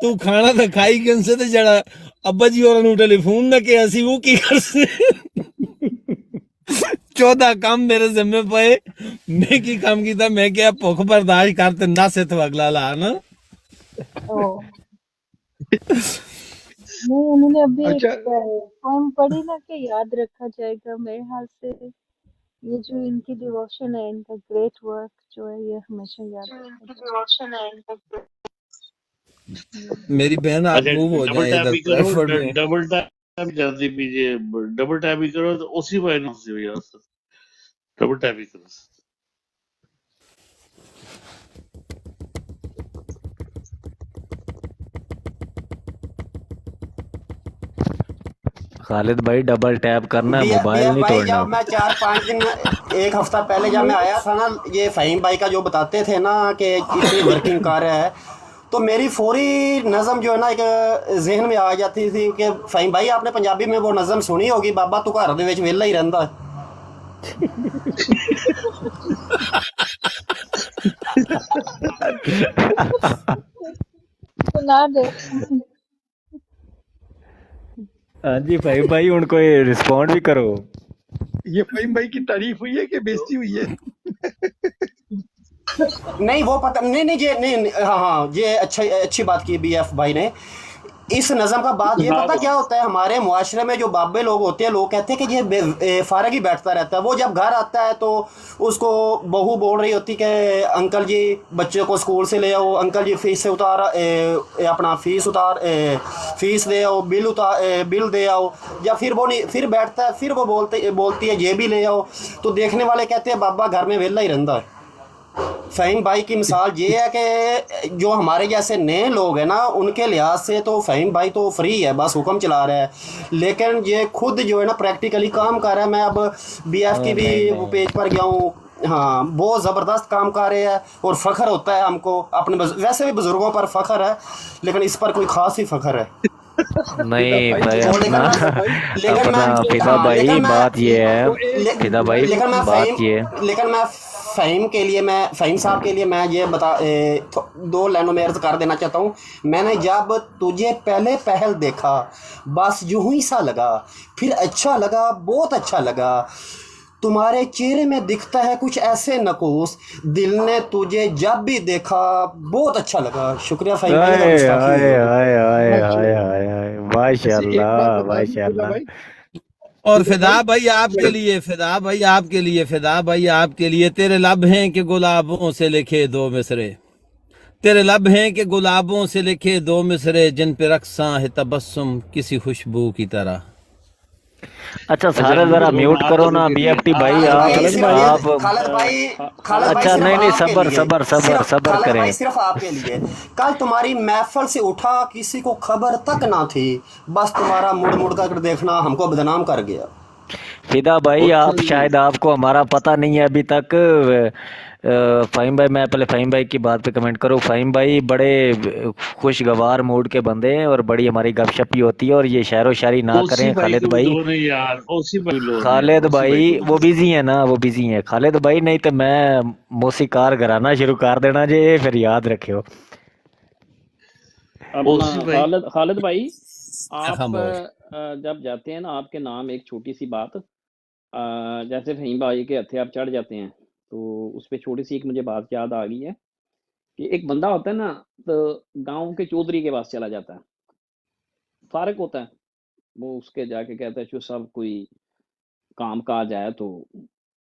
तू खाना तो खाई किन से ते जड़ा अब्बा जी और टेलीफोन ना के असी वो की कर से 14 काम मेरे जिम्मे पे मैं की काम की था। मैं क्या भुख बर्दाश्त करते ना से तो अगला ला ना। ओ नहीं, उन्होंने अभी एक अच्छा पोएम पढ़ी ना कि याद रखा जाएगा। मेरे हाल से ये जो इनकी डिवोशन है, इनका ग्रेट वर्क जो है, ये हमेशा याद रखा जाएगा। मेरी बहन आप अच्छा, मूव हो डबल जाए टैप इधर भी करो, ब्रैडफोर्ड में। डबल टैप जल्दी कीजिए, डबल टैप भी करो तो उसी पर भैया डबल टैप भी करो। खालिद भाई डबल टैप करना है, मोबाइल बीएफ नहीं भाई, तोड़ना। जब मैं 4-5 दिन, एक हफ्ता पहले जब मैं आया था ना, ये फहीम भाई का जो बताते थे ना कि इतनी वर्किंग कार है, तो मेरी फौरी नज़म जो है ना एक जहन में आ जाती थी कि फहीम भाई आपने पंजाबी में वो नज़म सुनी होगी, बाबा तू घर दे विच वेला ही रहंदा है। सुना दे। हाँ जी भाई भाई उनको रिस्पॉन्ड भी करो। ये फहीम भाई की तारीफ हुई है कि बेइज्जती हुई है? नहीं वो पता नहीं, नहीं ये नहीं, हाँ हाँ ये अच्छी बात की बीएफ भाई ने। इस नज़म का बाद ये सुना पता दो। क्या होता है, हमारे मुआशरे में जो बाबे लोग होते हैं, लोग कहते हैं कि ये फारग ही बैठता रहता है। वो जब घर आता है तो उसको बहू बोल रही होती कि अंकल जी बच्चे को स्कूल से ले आओ, अंकल जी फीस से अपना फीस दे आओ, बिल दे आओ। या फिर वो नहीं, फिर बैठता है, फिर वो बोलती है ये भी ले आओ। तो देखने वाले कहते हैं बाबा घर में वेला ही रहता है। फ़हीम भाई की मिसाल ये है कि जो हमारे जैसे नए लोग हैं ना, उनके लिहाज से तो फ़हीम भाई तो फ्री है, बस हुक्म चला रहा है। लेकिन ये खुद जो है ना प्रैक्टिकली काम कर रहा है। मैं अब बीएफ की भी नहीं वो नहीं पेज पर गया हूँ, हाँ बहुत ज़बरदस्त काम कर रहे हैं और फ़ख्र होता है हमको अपने वैसे भी बुज़ुर्गों पर फ़ख्र है, लेकिन इस पर कोई ख़ास ही फ़ख्र है। नहीं भाई तो लेकिन अपना मैं लेकिन मैं अपना फिदा हाँ भाई लेकिन बात ये है, तो एक फिदा भाई लेकिन मैं बात ये है। लेकिन मैं फ़हीम साहब के लिए मैं ये दो लाइनों में अर्ज़ कर देना चाहता हूँ। मैंने जब तुझे पहले पहल देखा, बस यूं ही सा लगा, फिर अच्छा लगा, बहुत अच्छा लगा। तुम्हारे चेहरे में दिखता है कुछ ऐसे नकूस, दिल ने तुझे जब भी देखा बहुत अच्छा लगा। शुक्रिया फ़हीम भाई, अगर आए गुस्ताखी हुई आए हो तो। आए आए आए माशाल्लाह। आए आए वैसे एक बात माशाल्लाह बता दूं माशाल्लाह। और फिदा भाई फिदा भाई आपके लिए तेरे लब हैं कि गुलाबों से लिखे दो मिसरे, तेरे लब हैं कि गुलाबों से लिखे दो मिसरे, जिन पे रक्सा है तबस्सुम किसी खुशबू की तरह। अच्छा अच्छा, सारे हमको जरा दो म्यूट ना करो करने ना के लिए बीएफटी भाई, खालिद भाई आप सिर्फ ये आप खालिद भाई अच्छा सिर्फ नहीं नहीं आपके सबर लिए, सबर सबर सबर खालिद करें। भाई सिर्फ आपके लिए। कल तुम्हारी महफिल से उठा, किसी को खबर तक ना थी, बस तुम्हारा मुड़ मुड़ कर देखना हमको बदनाम कर गया। फिदा भाई आप उठन शायद आपको हमारा पता नहीं है अभी तक। फ़हीम भाई मैं पहले फ़हीम भाई की बात पे कमेंट करूँ। फ़हीम भाई बड़े खुशगवार मूड के बंदे हैं और बड़ी हमारी गपशप भी होती है, और ये शायरो शायरी ना ओसी करें भाई खालिद को भी भाई। लो नहीं यार, ओसी भाई को लो नहीं यार, खालिद ओसी भाई भाई को भी वो लो। बिजी है ना, वो बिजी है खालिद भाई, नहीं तो मैं मौसीकार घराना शुरू कर देना जे, फिर याद रखियो। अपना ओसी भाई खालिद भाई, आप खामोश। जब जाते हैं ना, आपके नाम एक छोटी सी बात, जैसे फहीम भाई के हथे आप चढ़ जाते हैं, तो उस पर छोटी सी एक मुझे बात याद आ गई है कि एक बंदा होता है ना, तो गांव के चौधरी के पास चला जाता है, फारिग होता है, वो उसके जाके कहता है, जो सब कोई काम काज आया तो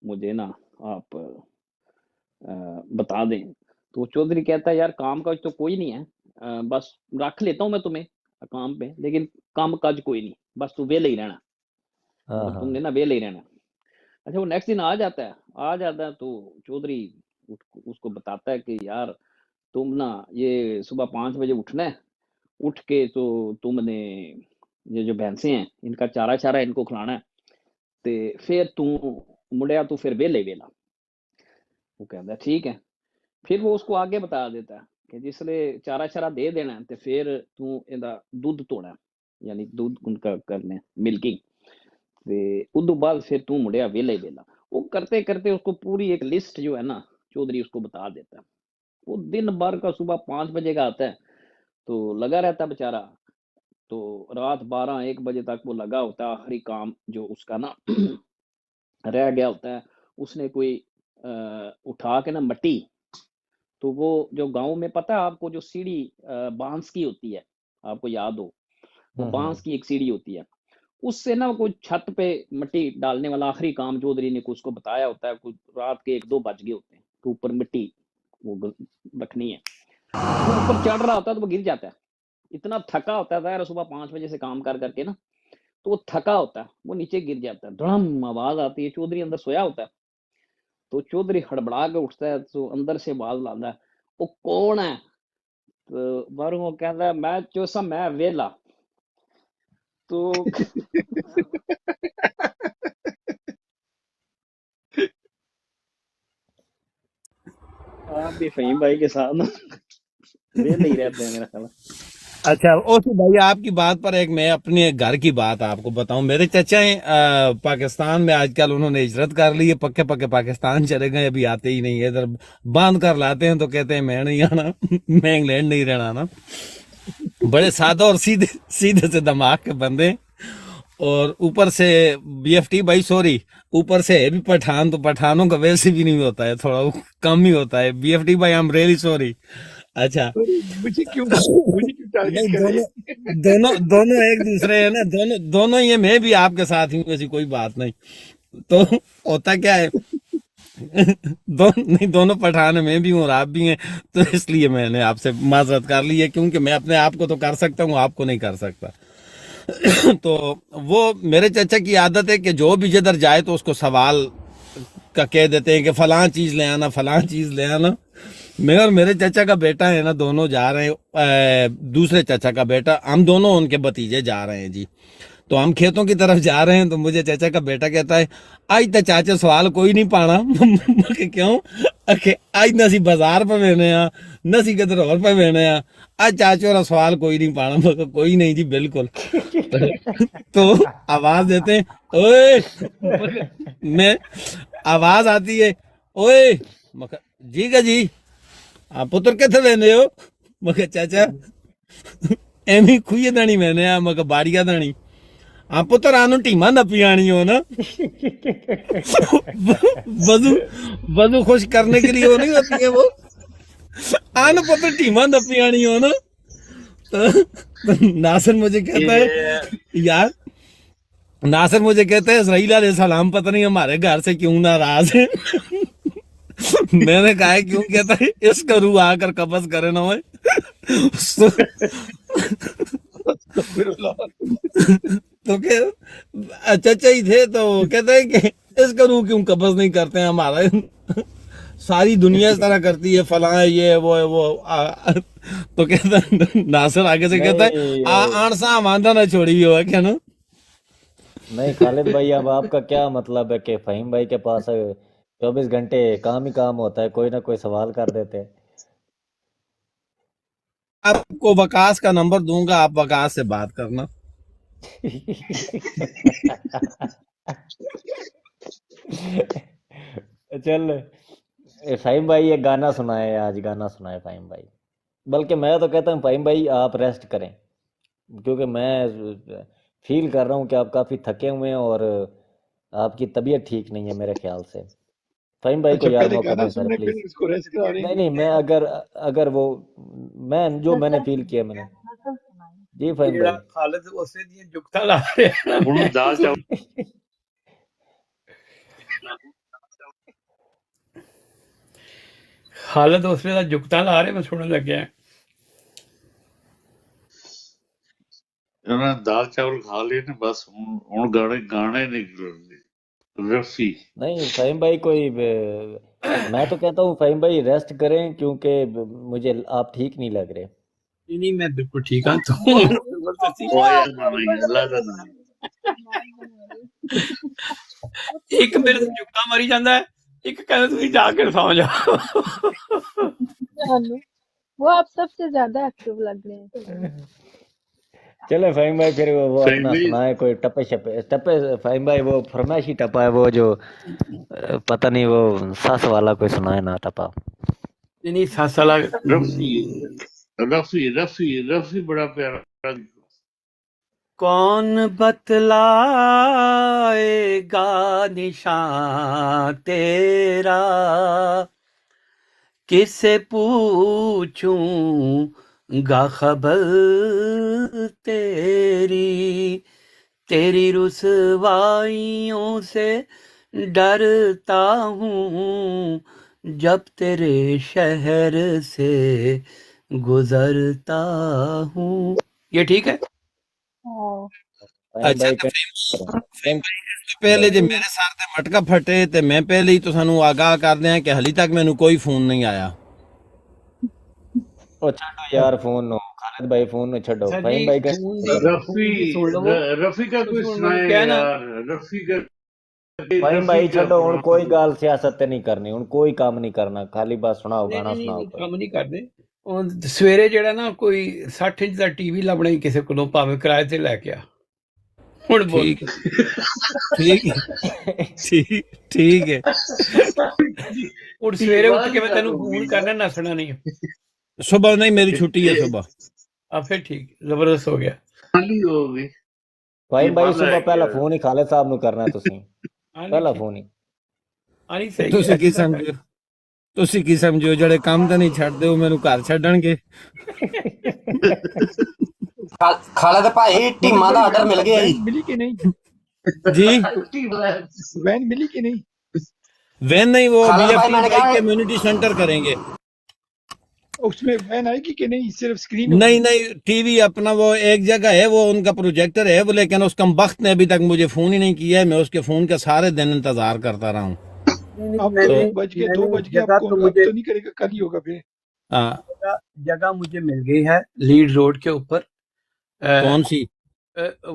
मुझे ना आप बता दें। तो वो चौधरी कहता है, यार काम काज तो कोई नहीं है, बस रख लेता हूँ मैं तुम्हें काम पे, लेकिन काम काज कोई नहीं, बस तू वेले ही रहना, हाँ मतलब हाँ तुमने ना वेले ही रहना। अच्छा, वो नेक्स्ट दिन आ जाता है तो चौधरी उसको बताता है कि यार तुम ना ये सुबह 5 बजे उठना है, उठ के तो तुमने ये जो भैंसे हैं इनका चारा चारा इनको खिलाना है, ते फिर तू ਮੁੰਡਿਆ ਤੂੰ ਫਿਰ ਵਿਹਲੇ ਵੇਲਾ। ਉਹ ਕਹਿੰਦਾ ਠੀਕ ਹੈ। ਫਿਰ ਉਹ ਉਸको आगे बता देता है कि जिसले चारा शारा दे देना है, ਤੇ ਫਿਰ ਤੂੰ ਇਹਦਾ ਦੁੱਧ ਧੋਣਾ, ਯਾਨੀ ਦੁੱਧ ਉਨਕਾ करना मिल्किंग, ਤੇ उदू बाद फिर तू मुंडिया वेला ही वेला। वो करते करते उसको पूरी एक लिस्ट जो है ना चौधरी उसको बता देता है। वो दिन भर का सुबह 5 बजे का आता है तो लगा रहता है बेचारा, तो रात 12-1 बजे तक वो लगा होता है। आखिरी काम जो उसका ना रह गया होता है, उसने कोई उठा के ना मट्टी, तो वो जो गांव में पता है आपको जो सीढ़ी बांस की होती है, आपको याद हो, वो बांस की एक सीढ़ी होती है, उससे ना कोई छत पे मिट्टी डालने वाला आखिरी काम चौधरी ने उसको बताया होता है। कुछ रात के 1-2 बज गए होते हैं तो ऊपर मिट्टी वो रखनी है, वो ऊपर चढ़ रहा होता है तो वो गिर जाता है। इतना थका होता है ज़ाहिर, सुबह 5 बजे से काम कर करके ना, तो वो थका होता है, वो नीचे गिर जाता है, धड़म आवाज आती है। चौधरी अंदर सोया होता है, तो चौधरी हड़बड़ा के उठता है, तो अंदर से आवाज लाता है, वो कौन है? तो बाहरों वो कहता है मैं चौसा, मैं वेला। तो आप भी फहीम भाई के साथ ना वेले ही रहते हैं मेरा ख्याल है। अच्छा ओसी भाई, आपकी बात पर एक मैं अपने घर की बात आपको बताऊं। मेरे चचा हैं पाकिस्तान में, आजकल उन्होंने हिजरत कर ली है, पक्के पक्के पाकिस्तान चले गए, अभी आते ही नहीं है इधर। बांध कर लाते हैं तो कहते हैं मैं नहीं आना, मैं इंग्लैंड नहीं रहना ना। बड़े सादा और सीधे सीधे से दिमाग के बंदे हैं। और ऊपर से बीएफटी भाई सॉरी, ऊपर से है भी पठान, तो पठानों का वैसे भी नहीं होता है, थोड़ा कम ही होता है। बीएफटी भाई आई एम रियली सॉरी। अच्छा मुझे क्यों टारगेट नहीं, कर रहे दोनों हैं? दोनों दोनों एक दूसरे है ना, दोनों दोनों ये मैं भी आपके साथ हूँ, ऐसी कोई बात नहीं। तो होता क्या है नहीं, दोनों पठान है, मैं भी हूँ और आप भी हैं, तो इसलिए मैंने आपसे माजरत कर ली है, क्योंकि मैं अपने आप को तो कर सकता हूँ, आपको नहीं कर सकता। तो वो मेरे चचा की आदत है कि जो भी जिधर जाए तो उसको सवाल का कह देते हैं कि फलां चीज ले आना, फलां चीज ले आना। मैं और मेरे चाचा का बेटा है ना, दोनों जा रहे हैं, दूसरे चाचा का बेटा, हम दोनों उनके भतीजे जा रहे हैं जी। तो हम खेतों की तरफ जा रहे हैं, तो मुझे चाचा का बेटा कहता है आज तो चाचा सवाल कोई नहीं पाना। मैं क्यों? अखे आज नसी बाजार पे वेने आ, नसी किधर और पे वेने आ, आज चाचो रा सवाल कोई नहीं पाना। मैं कोई नहीं जी बिल्कुल। तो आवाज देते हैं ओए, मैं आवाज आती है ओए, जी का जी आप पुत्र किथे वेने हो? मैं चाचा एमी खुई दानी मैंने आ, मैं बाड़िया दानी आप पुत्र आनु टीमा नपी आनी हो ना। वजू वजू खुश करने के लिए वो नहीं होती है, वो आन पुत्र टीमा नपी आनी हो ना। तो नासिर मुझे कहता है यार, नासिर मुझे कहता है इसराइल अलैहिस्सलाम पता नहीं हमारे घर से क्यों नाराज है। मैंने कहा है क्यों? कहता है इसका रूह आकर कब्ज करे ना होए। तो चाचा ही थे, तो कहते हैं कि इसका रूह क्यों कब्ज नहीं करते हैं, हमारा सारी दुनिया इस तरह करती है, फलां है, ये वो है वो तो कहता है नासिर आगे से कहता है आनसा मांदा ना छोड़ी हो है क्या ना। नहीं खालिद भाई, अब आपका क्या मतलब है कि फहीम भाई के पास 24 घंटे काम ही काम होता है, कोई ना कोई सवाल कर देते हैं। आपको वकास का नंबर दूंगा, आप वकास से बात करना। चल फहीम भाई एक गाना सुनाए, आज गाना सुनाए फहीम भाई। बल्कि मैं तो कहता हूँ फहीम भाई आप रेस्ट करें, क्योंकि मैं फील कर रहा हूँ कि आप काफ़ी थके हुए हैं और आपकी तबीयत ठीक नहीं है मेरे ख्याल से। फहीम भाई को अच्छा यार पहले मौका गाना दें सर सुनने प्लीज। फिर इसको रेस्ट करा रहे नहीं हैं। नहीं, मैं अगर वो मैं जो मैंने फील किया मैंने जी फहीम भाई। खालिद उसे दिए जुगता ला रहे हैं। ਹੁਣ ਦਾਲ ਚਾਵਲ खालिद उसने दा जुगता ला रहे, मैं सुनने लग गया। ਇਹਨਾਂ ਨੇ ਦਾਲ ਚਾਵਲ ਖਾ ਲਏ ਨੇ ਬਸ ਹੁਣ ਗਾਣੇ ਗਾਣੇ ਨਹੀਂ ਰਫੀ नहीं फहीम भाई कोई मैं तो कहता हूँ फहीम भाई रेस्ट करें, क्योंकि मुझे आप ठीक नहीं लग रहे। नहीं नहीं, मैं बिल्कुल ठीक हूँ। तो ਹੋਇਆ ਨਾ ਅੱਲਾ ਦਾ ਨਾਮ ਇੱਕ ਮੇਰੇ ਤੋਂ ਚੁੱਕਾ ਮਾਰੀ ਜਾਂਦਾ ਹੈ, ਇੱਕ ਕਹਿੰਦਾ ਤੁਸੀਂ ਜਾ ਕੇ ਸੌਂ ਜਾਓ। जानू, वो आप सबसे ज्यादा एक्टिव लग रहे हैं। चले फहीम भाई, फिर वो फहीम अपना भाई सुनाए कोई टप्पे फहीम भाई, वो फरमाइशी टप्पा है वो जो पता नहीं, वो सास वाला कोई सुनाए ना टप्पा। नहीं, 7 साल रफी रफी रफी रफी बड़ा प्यारा। कौन बतलाएगा निशान तेरा, किससे पूछूंगा खबर तेरी, तेरी रुसवाइयों से डरता हूँ जब तेरे शहर से गुजरता हूँ। ये ठीक है? हाँ, फहीम अच्छा भाई तो ਫਹੀਮ ਭਾਈ, ਇਸ ਤੋਂ ਪਹਿਲੇ ਜੇ ਮੇਰੇ ਸਰ ਤੇ ਮਟਕਾ ਫਟੇ ਤੇ ਮੈਂ ਪਹਿਲੇ ਹੀ ਤੁਹਾਨੂੰ ਆਗਾਹ ਕਰ ਦਿਆਂ ਕਿ ਹਲੀ ਤੱਕ ਮੈਨੂੰ ਕੋਈ ਫੋਨ ਨਹੀਂ ਆਇਆ। ओ छड्डो यार फोन नो, खालिद भाई फोन नो छड्डो। सर फहीम जी, भाई का खून दी रफी सुन लो, रफी का कोई सुन लो सुनाए क्या ना, यार, रफी का फहीम रफी भाई का छड्डो, हुण कोई सुनाओ। गाल सियासत ते नहीं करनी, हुण कोई काम नहीं करना, खाली बस सुनाओ, नहीं गाना नहीं सुनाओ नहीं कोई। ਕੰਮ ਨਹੀਂ ਕਰਦੇ। ਉਹ ਸਵੇਰੇ ਜਿਹੜਾ ਨਾ ਕੋਈ 60 ਇੰਚ ਦਾ ਟੀਵੀ ਲੱਭਣਾ ਹੀ ਕਿਸੇ ਕੋਲੋਂ, ਭਾਵੇਂ ਕਿਰਾਏ ਤੇ ਲੈ ਕੇ ਆ। ਹੁਣ ਬੋਲ। ਠੀਕ ਠੀਕ ਠੀਕ ਠੀਕ ਹੈ। ਹੁਣ ਸਵੇਰੇ ਉੱਠ ਕੇ ਮੈਂ ਤੈਨੂੰ ਫੋਨ ਕਰਨਾ, ਨੱਸਣਾ ਨਹੀਂ। ਸੁਬह नहीं, मेरी छुट्टी है सुबह। ਆ ਫਿਰ ਠੀਕ, ਜ਼ਬਰਦਸਤ ਹੋ ਗਿਆ। खाली हो गई फहीम भाई बात सुबह है पहला कि फोन ही खालिद साहब नु करना है तुसी, ਆ पहला ਨਹੀਂ फोन ही। ਆ ਨਹੀਂ ਸਹੀ ਤੁਸੀਂ ਹੈ। ਕੀ ਸਮਝੋ, ਤੁਸੀਂ ਕੀ ਸਮਝੋ ਜਿਹੜੇ ਕੰਮ ਤਾਂ ਨਹੀਂ ਛੱਡਦੇ ਉਹ ਮੈਨੂੰ ਘਰ ਛੱਡਣਗੇ? खालिद भाई टीमा का आर्डर मिल गया जी। वैन मिली कि नहीं? जी वैन मिली कि नहीं? वैन नहीं, वो खालिद भाई बीएफटी मैंने बाइक कहा कम्युनिटी सेंटर करेंगे। उसमें वैन आएगी कि नहीं? सिर्फ स्क्रीन नहीं होगी? नहीं, टीवी अपना वो एक जगह है, वो उनका प्रोजेक्टर है वो, लेकिन उस कम वक्त ने अभी तक मुझे फोन ही नहीं किया है। मैं उसके फोन का सारे दिन इंतजार करता रहा हूँ। अब तो 1 बज गए, 2 बज गए, जगह आपको तो अब मुझे तो नहीं करेगा, कल ही होगा फिर। हाँ, जगह मुझे मिल गई है लीड रोड के ऊपर, कौन सी?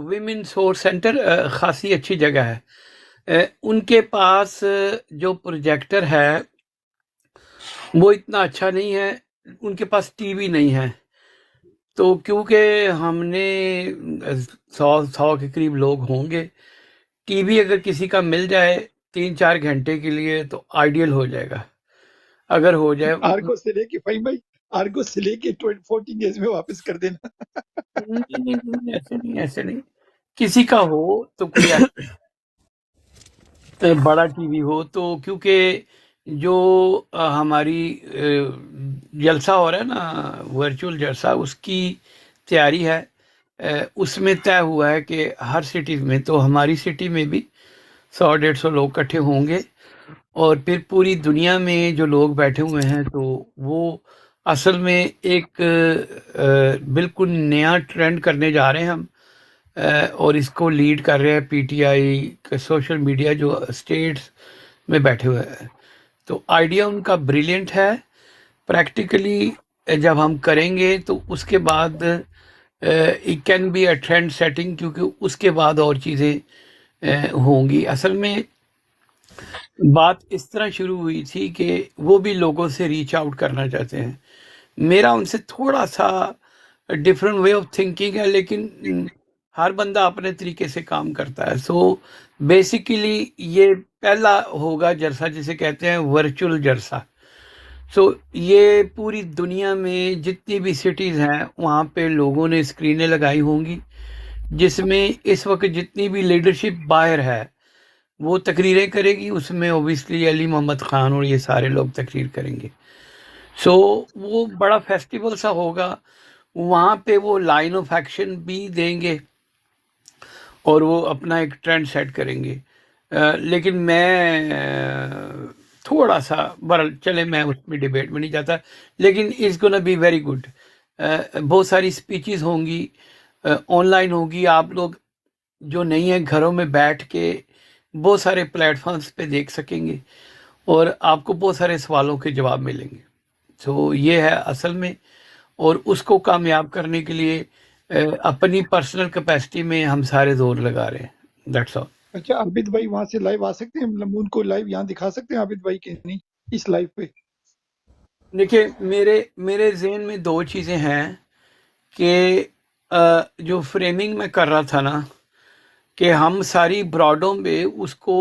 विमेन सोर्स सेंटर, खासी अच्छी जगह है। उनके पास जो प्रोजेक्टर है वो इतना अच्छा नहीं है, उनके पास टीवी नहीं है। तो क्योंकि हमने 100 के करीब लोग होंगे, टीवी अगर किसी का मिल जाए 3-4 घंटे के लिए तो आइडियल हो जाएगा। अगर हो जाए आर्गो से लेके फहीम भाई, आर्गो से लेके 14 डेज में वापस कर देना। नहीं, ऐसे नहीं, किसी का हो तो कोई बड़ा टीवी हो तो, क्योंकि जो हमारी जलसा हो रहा है ना, वर्चुअल जलसा, उसकी तैयारी है। उसमें तय हुआ है कि हर सिटी में, तो हमारी सिटी में भी 100-150 लोग इकट्ठे होंगे, और फिर पूरी दुनिया में जो लोग बैठे हुए हैं, तो वो असल में एक बिल्कुल नया ट्रेंड करने जा रहे हैं हम, और इसको लीड कर रहे हैं पीटीआई, सोशल मीडिया जो स्टेट्स में बैठे हुए हैं। तो आइडिया उनका ब्रिलियंट है। प्रैक्टिकली जब हम करेंगे तो उसके बाद it can be a trend setting, क्योंकि उसके बाद और चीज़ें होंगी। असल में बात इस तरह शुरू हुई थी कि वो भी लोगों से रीच आउट करना चाहते हैं। मेरा उनसे थोड़ा सा डिफरेंट वे ऑफ थिंकिंग है, लेकिन हर बंदा अपने तरीके से काम करता है। सो बेसिकली ये पहला होगा जलसा, जिसे कहते हैं वर्चुअल जलसा। सो ये पूरी दुनिया में जितनी भी सिटीज़ हैं वहाँ पे लोगों ने स्क्रीनें लगाई होंगी, जिसमें इस वक्त जितनी भी लीडरशिप बाहर है वो तकरीरें करेगी। उसमें ओबियसली अली मोहम्मद ख़ान और ये सारे लोग तकरीर करेंगे। सो वो बड़ा फेस्टिवल सा होगा, वहाँ पे वो लाइन ऑफ एक्शन भी देंगे और वो अपना एक ट्रेंड सेट करेंगे। लेकिन मैं थोड़ा सा बरल चले, मैं उसमें डिबेट में नहीं जाता, लेकिन it's gonna be very good. बहुत सारी स्पीचेस होंगी, ऑनलाइन होगी। आप लोग जो नहीं है घरों में बैठ के बहुत सारे प्लेटफॉर्म्स पे देख सकेंगे, और आपको बहुत सारे सवालों के जवाब मिलेंगे। तो ये है असल में, और उसको कामयाब करने के लिए अपनी पर्सनल कैपेसिटी में हम सारे जोर लगा रहे हैं। That's all. अच्छा आबिद भाई वहां से लाइव आ सकते हैं, मतलब उनको लाइव यहाँ दिखा सकते हैं आबिद भाई के नहीं इस लाइव पे? देखिए मेरे मेरे ज़हन में दो चीज़ें हैं कि जो फ्रेमिंग मैं कर रहा था ना, कि हम सारी ब्रॉडों में उसको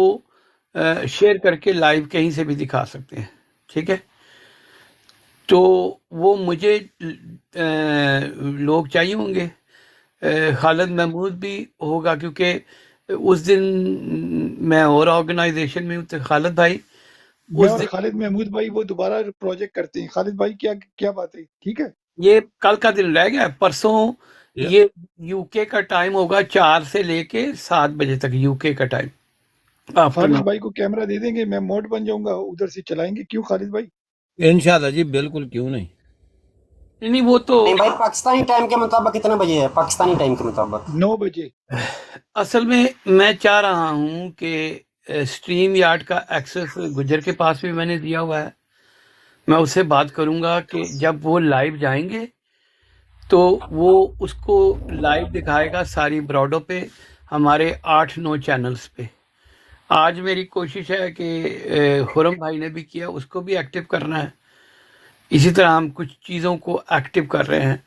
शेयर करके लाइव कहीं से भी दिखा सकते हैं, ठीक है। तो वो मुझे लोग चाहिए होंगे, खालिद महमूद भी होगा, क्योंकि उस दिन मैं और ऑर्गेनाइजेशन में हूँ, तो खालिद भाई मैं उस और दिन, खालिद महमूद भाई वो दोबारा प्रोजेक्ट करते हैं। खालिद भाई क्या क्या बात है, ठीक है? ये कल का दिन रह गया, परसों या- ये यूके का टाइम होगा 4 से लेके 7 बजे तक, यूके का टाइम खालिद आफ्टरनून। भाई को कैमरा दे देंगे, मैं मोड बन जाऊंगा, उधर से चलाएंगे। क्यों खालिद भाई? इंशाल्लाह जी, बिल्कुल, क्यों नहीं। नहीं वो तो नहीं भाई, पाकिस्तानी टाइम के मुताबिक कितने बजे है? पाकिस्तानी टाइम के मुताबिक 9 बजे। असल में मैं चाह रहा हूँ कि स्ट्रीम यार्ड का एक्सेस गुजर के पास भी मैंने दिया हुआ है। मैं उससे बात करूंगा कि जब वो लाइव जाएंगे तो वो उसको लाइव दिखाएगा सारी ब्रॉडो पे, हमारे 8-9 चैनल्स पे। आज मेरी कोशिश है कि खुरम भाई ने भी किया, उसको भी एक्टिव करना है। इसी तरह हम कुछ चीज़ों को एक्टिव कर रहे हैं।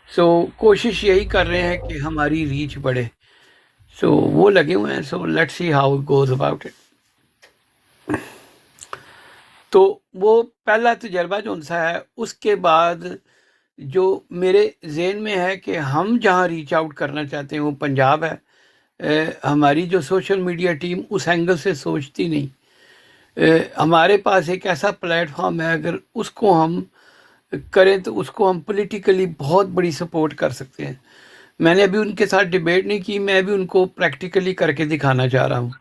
सो कोशिश यही कर रहे हैं कि हमारी रीच बढ़े। सो वो लगे हुए हैं। So let's see how it goes about it. तो वो पहला तजर्बा जो सा है, उसके बाद जो मेरे ज़हन में है कि हम जहाँ रीच आउट करना चाहते हैं वो पंजाब है। हमारी जो सोशल मीडिया टीम उस एंगल से सोचती नहीं। हमारे पास एक ऐसा प्लेटफॉर्म है, अगर उसको हम करें तो उसको हम पॉलिटिकली बहुत बड़ी सपोर्ट कर सकते हैं। मैंने अभी उनके साथ डिबेट नहीं की, मैं भी उनको प्रैक्टिकली करके दिखाना चाह रहा हूँ।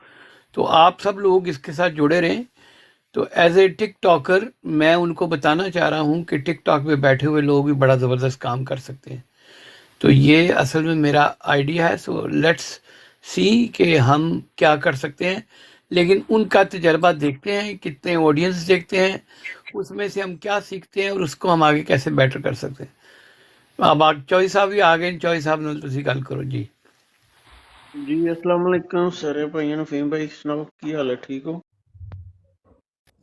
तो आप सब लोग इसके साथ जुड़े रहें। तो एज ए टिक टॉकर मैं उनको बताना चाह रहा हूँ कि टिक टॉक पे बैठे हुए लोग भी बड़ा ज़बरदस्त काम कर सकते हैं। तो ये असल में मेरा आइडिया है। सो लेट्स सी कि हम क्या कर सकते हैं, लेकिन उनका तजर्बा देखते हैं, कितने ऑडियंस देखते हैं, उसमें से हम क्या सीखते हैं और उसको हम आगे कैसे बेटर कर सकते हैं। अब आप चौधरी साहब भी आ गए। चौधरी साहब ने तुसी गल करो जी। जी अस्सलाम वालेकुम सारे भाइयों ਨੂੰ ਫਹੀਮ ਭਾਈ ਸੁਣਾਓ ਕੀ ਹਾਲ ਹੈ, ਠੀਕ ਹੋ?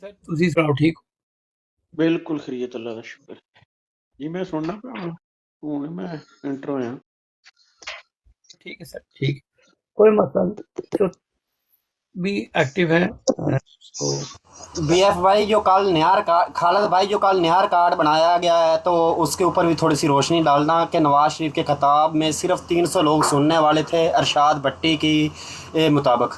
सर तुसी सुनाओ, ठीक ਬਿਲਕੁਲ ਖਰੀਅਤ ਅੱਲਾ ਦਾ ਸ਼ੁਕਰ ਜੀ। ਮੈਂ ਸੁਣਨਾ ਪਿਆ ਹੁਣ ਮੈਂ ਐਂਟਰ ਹੋਇਆ। हो? ठीक है सर, ठीक, कोई मसला नहीं। तो भी एक्टिव है। तो बीएफ भाई, जो कल निहार कार्ड, खालिद भाई जो कल निहार कार्ड बनाया गया है, तो उसके ऊपर भी थोड़ी सी रोशनी डालना कि नवाज शरीफ के खिताब में सिर्फ 300 लोग सुनने वाले थे अरशाद भट्टी की मुताबिक।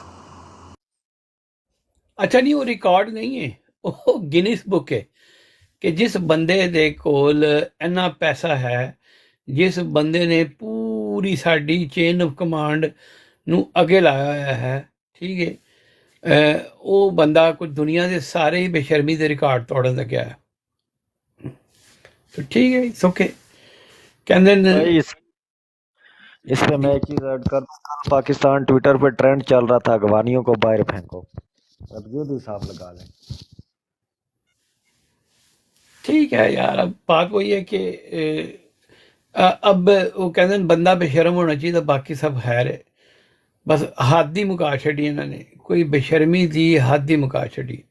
अच्छा नहीं, वो रिकॉर्ड नहीं है, वो गिनीस बुक है कि जिस बंदे दे कोल इन्ना पैसा है, जिस बंदे ने पूरी साडी चेन ऑफ कमांड ਨੂੰ ਅੱਗੇ ਲਾਇਆ ਹੋਇਆ ਹੈ, ਠੀਕ ਹੈ, ਉਹ ਬੰਦਾ ਕੋਈ दुनिया ਦੇ ਸਾਰੇ ਹੀ ਬੇਸ਼ਰਮੀ ਦੇ ਰਿਕਾਰਡ ਤੋੜਨ ਲੱਗਿਆ ਹੈ। तो ठीक है, इट्स ओके। कहते हैं भाई इस पे मैं एक चीज ऐड कर दूं। पाकिस्तान ट्विटर पे ट्रेंड चल रहा था अगवानियों को बाहर फेंको। अब ये भी हिसाब लगा लें। ठीक है यार, अब बात वही है कि अब वो कहते हैं बंदा बेशर्म होना चाहिए, बाकी सब खैर है। बस हद ही मुका छड़ी इन्होंने, कोई बेशर्मी दी हद ही मुका छड़ी।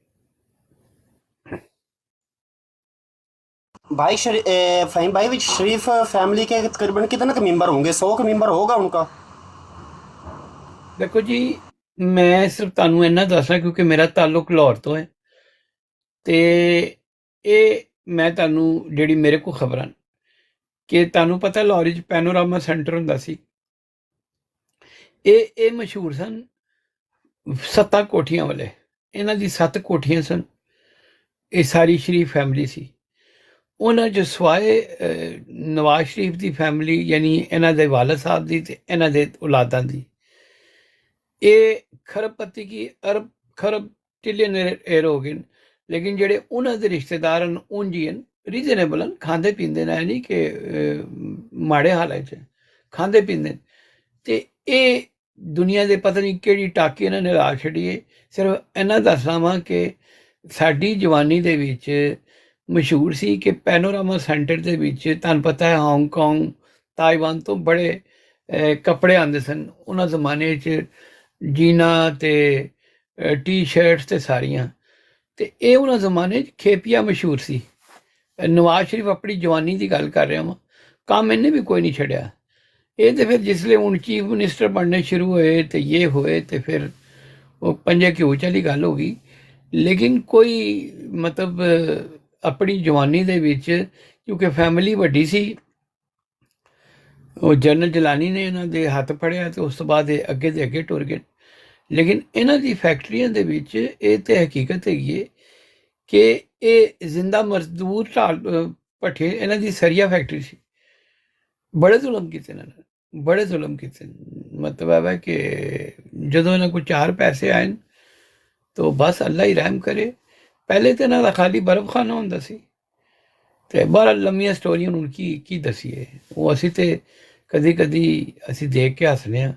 भाई फहीम भाई भी शरीफ फैमिली के तकरीबन कितने के मेंबर होंगे? 100 के मेंबर होगा उनका। देखो जी, मैं सिर्फ ਤੁਹਾਨੂੰ ਇੰਨਾ ਦੱਸਣਾ ਕਿਉਂਕਿ ਮੇਰਾ ਤਾਲੁਕ ਲਾਹੌਰ ਤੋਂ ਹੈ, ਤੇ ਇਹ ਮੈਂ ਤੁਹਾਨੂੰ ਜਿਹੜੀ ਮੇਰੇ ਕੋਲ ਖਬਰਾਂ ਕਿ ਤੁਹਾਨੂੰ ਪਤਾ ਲਾਹੌਰ ਵਿੱਚ ਪੈਨੋਰਾਮਾ ਸੈਂਟਰ ਹੁੰਦਾ ਸੀ। ਇਹ ਮਸ਼ਹੂਰ ਸਨ 7 ਕੋਠੀਆਂ ਵਾਲੇ। ਇਹਨਾਂ ਦੀ 7 ਕੋਠੀਆਂ ਸਨ। ਇਹ ਸਾਰੀ ਸ਼ਰੀਫ ਫੈਮਿਲੀ ਸੀ। ਉਹਨਾਂ 'ਚ ਸਿਵਾਏ ਨਵਾਜ਼ ਸ਼ਰੀਫ ਦੀ ਫੈਮਿਲੀ, ਯਾਨੀ ਇਹਨਾਂ ਦੇ ਵਾਲਦ ਸਾਹਿਬ ਦੀ ਤੇ ਇਹਨਾਂ ਦੇ ਔਲਾਦਾਂ ਦੀ, ਇਹ ਖਰਬਪਤੀ ਕੀ ਅਰਬ ਖਰਬ ਟ੍ਰਿਲੀਅਨਰ ਹੋ ਗਏ। ਲੇਕਿਨ ਜਿਹੜੇ ਉਹਨਾਂ ਦੇ ਰਿਸ਼ਤੇਦਾਰ ਹਨ ਉਂਝ ਹੀ ਹਨ, ਰੀਜ਼ਨੇਬਲ ਹਨ, ਖਾਂਦੇ ਪੀਂਦੇ ਨੇ, ਨਹੀਂ ਕਿ ਮਾੜੇ ਹਾਲਾਂ 'ਚ ਖਾਂਦੇ ਪੀਂਦੇ। ਤੇ ਇਹ ਦੁਨੀਆ ਦੇ ਪਤਾ ਨਹੀਂ ਕਿਹੜੀ ਟਾਕੀ ਇਹਨਾਂ ਨੇ ਲਾ ਛੱਡੀ ਹੈ। ਸਿਰਫ ਇਹਨਾਂ ਦੱਸਣਾ ਵਾਂ ਕਿ ਸਾਡੀ ਜਵਾਨੀ ਦੇ ਵਿੱਚ ਮਸ਼ਹੂਰ ਸੀ ਕਿ ਪੈਨੋਰਾਮਾ ਸੈਂਟਰ ਦੇ ਵਿੱਚ ਤੁਹਾਨੂੰ ਪਤਾ ਹੈ ਹਾਂਗਕਾਂਗ, ਤਾਈਵਾਨ ਤੋਂ ਬੜੇ ਕੱਪੜੇ ਆਉਂਦੇ ਸਨ। ਉਹਨਾਂ ਜ਼ਮਾਨੇ 'ਚ ਜੀਨਾਂ ਤੇ ਟੀ-ਸ਼ਰਟਸ ਤੇ ਸਾਰੀਆਂ। ਤੇ ਇਹ ਉਹਨਾਂ ਜ਼ਮਾਨੇ 'ਚ ਖੇਪੀਆ ਮਸ਼ਹੂਰ ਸੀ। ਨਵਾਜ਼ ਸ਼ਰੀਫ ਆਪਣੀ ਜਵਾਨੀ ਦੀ ਗੱਲ ਕਰ ਰਿਹਾ ਵਾਂ, ਕੰਮ ਇਹਨੇ ਵੀ ਕੋਈ ਨਹੀਂ ਛੱਡਿਆ। ਇਹ ਤੇ ਫਿਰ ਜਿਸਲੇ ਹੁਣ ਚੀਫ ਮਿਨਿਸਟਰ ਬਣਨੇ ਸ਼ੁਰੂ ਹੋਏ ਤੇ ਇਹ ਹੋਏ ਤੇ ਫਿਰ ਉਹ ਪੰਜੇ ਘਿਓ ਵਾਲੀ ਗੱਲ ਹੋ ਗਈ। ਲੇਕਿਨ ਕੋਈ ਮਤਲਬ ਆਪਣੀ ਜਵਾਨੀ ਦੇ ਵਿੱਚ ਕਿਉਂਕਿ ਫੈਮਿਲੀ ਵੱਡੀ ਸੀ, ਉਹ ਜਨਰਲ ਜਲਾਨੀ ਨੇ ਇਹਨਾਂ ਦੇ ਹੱਥ ਫੜਿਆ ਤੇ ਉਸ ਤੋਂ ਬਾਅਦ ਇਹ ਅੱਗੇ ਦੇ ਅੱਗੇ ਟੁਰ ਗਏ। ਲੇਕਿਨ ਇਹਨਾਂ ਦੀ ਫੈਕਟਰੀਆਂ ਦੇ ਵਿੱਚ ਇਹ ਤੇ ਹਕੀਕਤ ਹੈਗੀ ਹੈ ਕਿ ਇਹ ਜ਼ਿੰਦਾ ਮਜ਼ਦੂਰ ਭੱਠੇ ਇਹਨਾਂ ਦੀ ਸਰੀਆ ਫੈਕਟਰੀ ਸੀ। ਬੜੇ ਜ਼ੁਲਮ ਕੀਤੇ ਇਹਨਾਂ ਨੇ, ਬੜੇ ਜ਼ੁਲਮ ਕੀਤੇ। ਮਤਲਬ ਹੈ ਕਿ ਜਦੋਂ ਇਹਨਾਂ ਕੋਲ 4 ਪੈਸੇ ਆਏ ਤਾਂ ਬਸ ਅੱਲਾ ਹੀ ਰਹਿਮ ਕਰੇ। ਪਹਿਲੇ ਤਾਂ ਇਹਨਾਂ ਦਾ ਖਾਲੀ ਬਰਫਖਾਨਾ ਹੁੰਦਾ ਸੀ ਤੇ ਬੜਾ ਲੰਮੀਆਂ ਸਟੋਰੀਆਂ ਹੁਣ ਕੀ ਦਸੀਏ। ਉਹ ਅਸੀਂ ਤੇ ਕਦੀ ਕਦੀ ਅਸੀਂ ਦੇਖ ਕੇ ਹੱਸਦੇ ਹਾਂ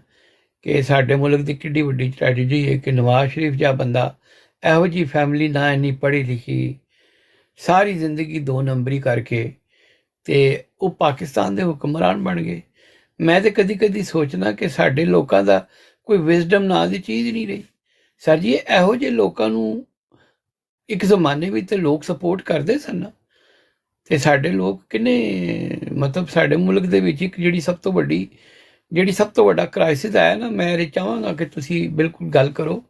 ਕਿ ਸਾਡੇ ਮੁਲਕ ਦੀ ਕਿੱਡੀ ਵੱਡੀ ਟ੍ਰੈਜੇਡੀ ਹੈ ਕਿ ਨਵਾਜ਼ ਸ਼ਰੀਫ ਜਿਹਾ ਬੰਦਾ, ਇਹੋ ਜਿਹੀ ਫੈਮਿਲੀ, ਨਾ ਇੰਨੀ ਪੜ੍ਹੀ ਲਿਖੀ, ਸਾਰੀ ਜ਼ਿੰਦਗੀ 2 ਨੰਬਰੀ ਕਰਕੇ ਤੇ ਉਹ ਪਾਕਿਸਤਾਨ ਦੇ ਹੁਕਮਰਾਨ ਬਣ ਗਏ। ਮੈਂ ਤੇ ਕਦੀ ਕਦੀ ਸੋਚਦਾ ਕਿ ਸਾਡੇ ਲੋਕਾਂ ਦਾ ਕੋਈ ਵਿਜ਼ਡਮ ਨਾਂ ਦੀ ਚੀਜ਼ ਨਹੀਂ ਰਹੀ। ਸਰ ਜੀ ਇਹੋ ਜਿਹੇ ਲੋਕਾਂ ਨੂੰ ਇੱਕ ਜ਼ਮਾਨੇ ਵਿੱਚ ਤੇ ਲੋਕ ਸਪੋਰਟ ਕਰਦੇ ਸਨ ਤੇ ਸਾਡੇ ਲੋਕ ਕਿੰਨੇ ਮਤਲਬ ਸਾਡੇ ਮੁਲਕ ਦੇ ਵਿੱਚ ਇੱਕ ਜਿਹੜੀ ਸਭ ਤੋਂ ਵੱਡਾ ਕ੍ਰਾਈਸਿਸ ਆਇਆ ਨਾ, ਮੈਂ ਇਹ ਚਾਹਾਂਗਾ ਕਿ ਤੁਸੀਂ ਬਿਲਕੁਲ ਗੱਲ ਕਰੋ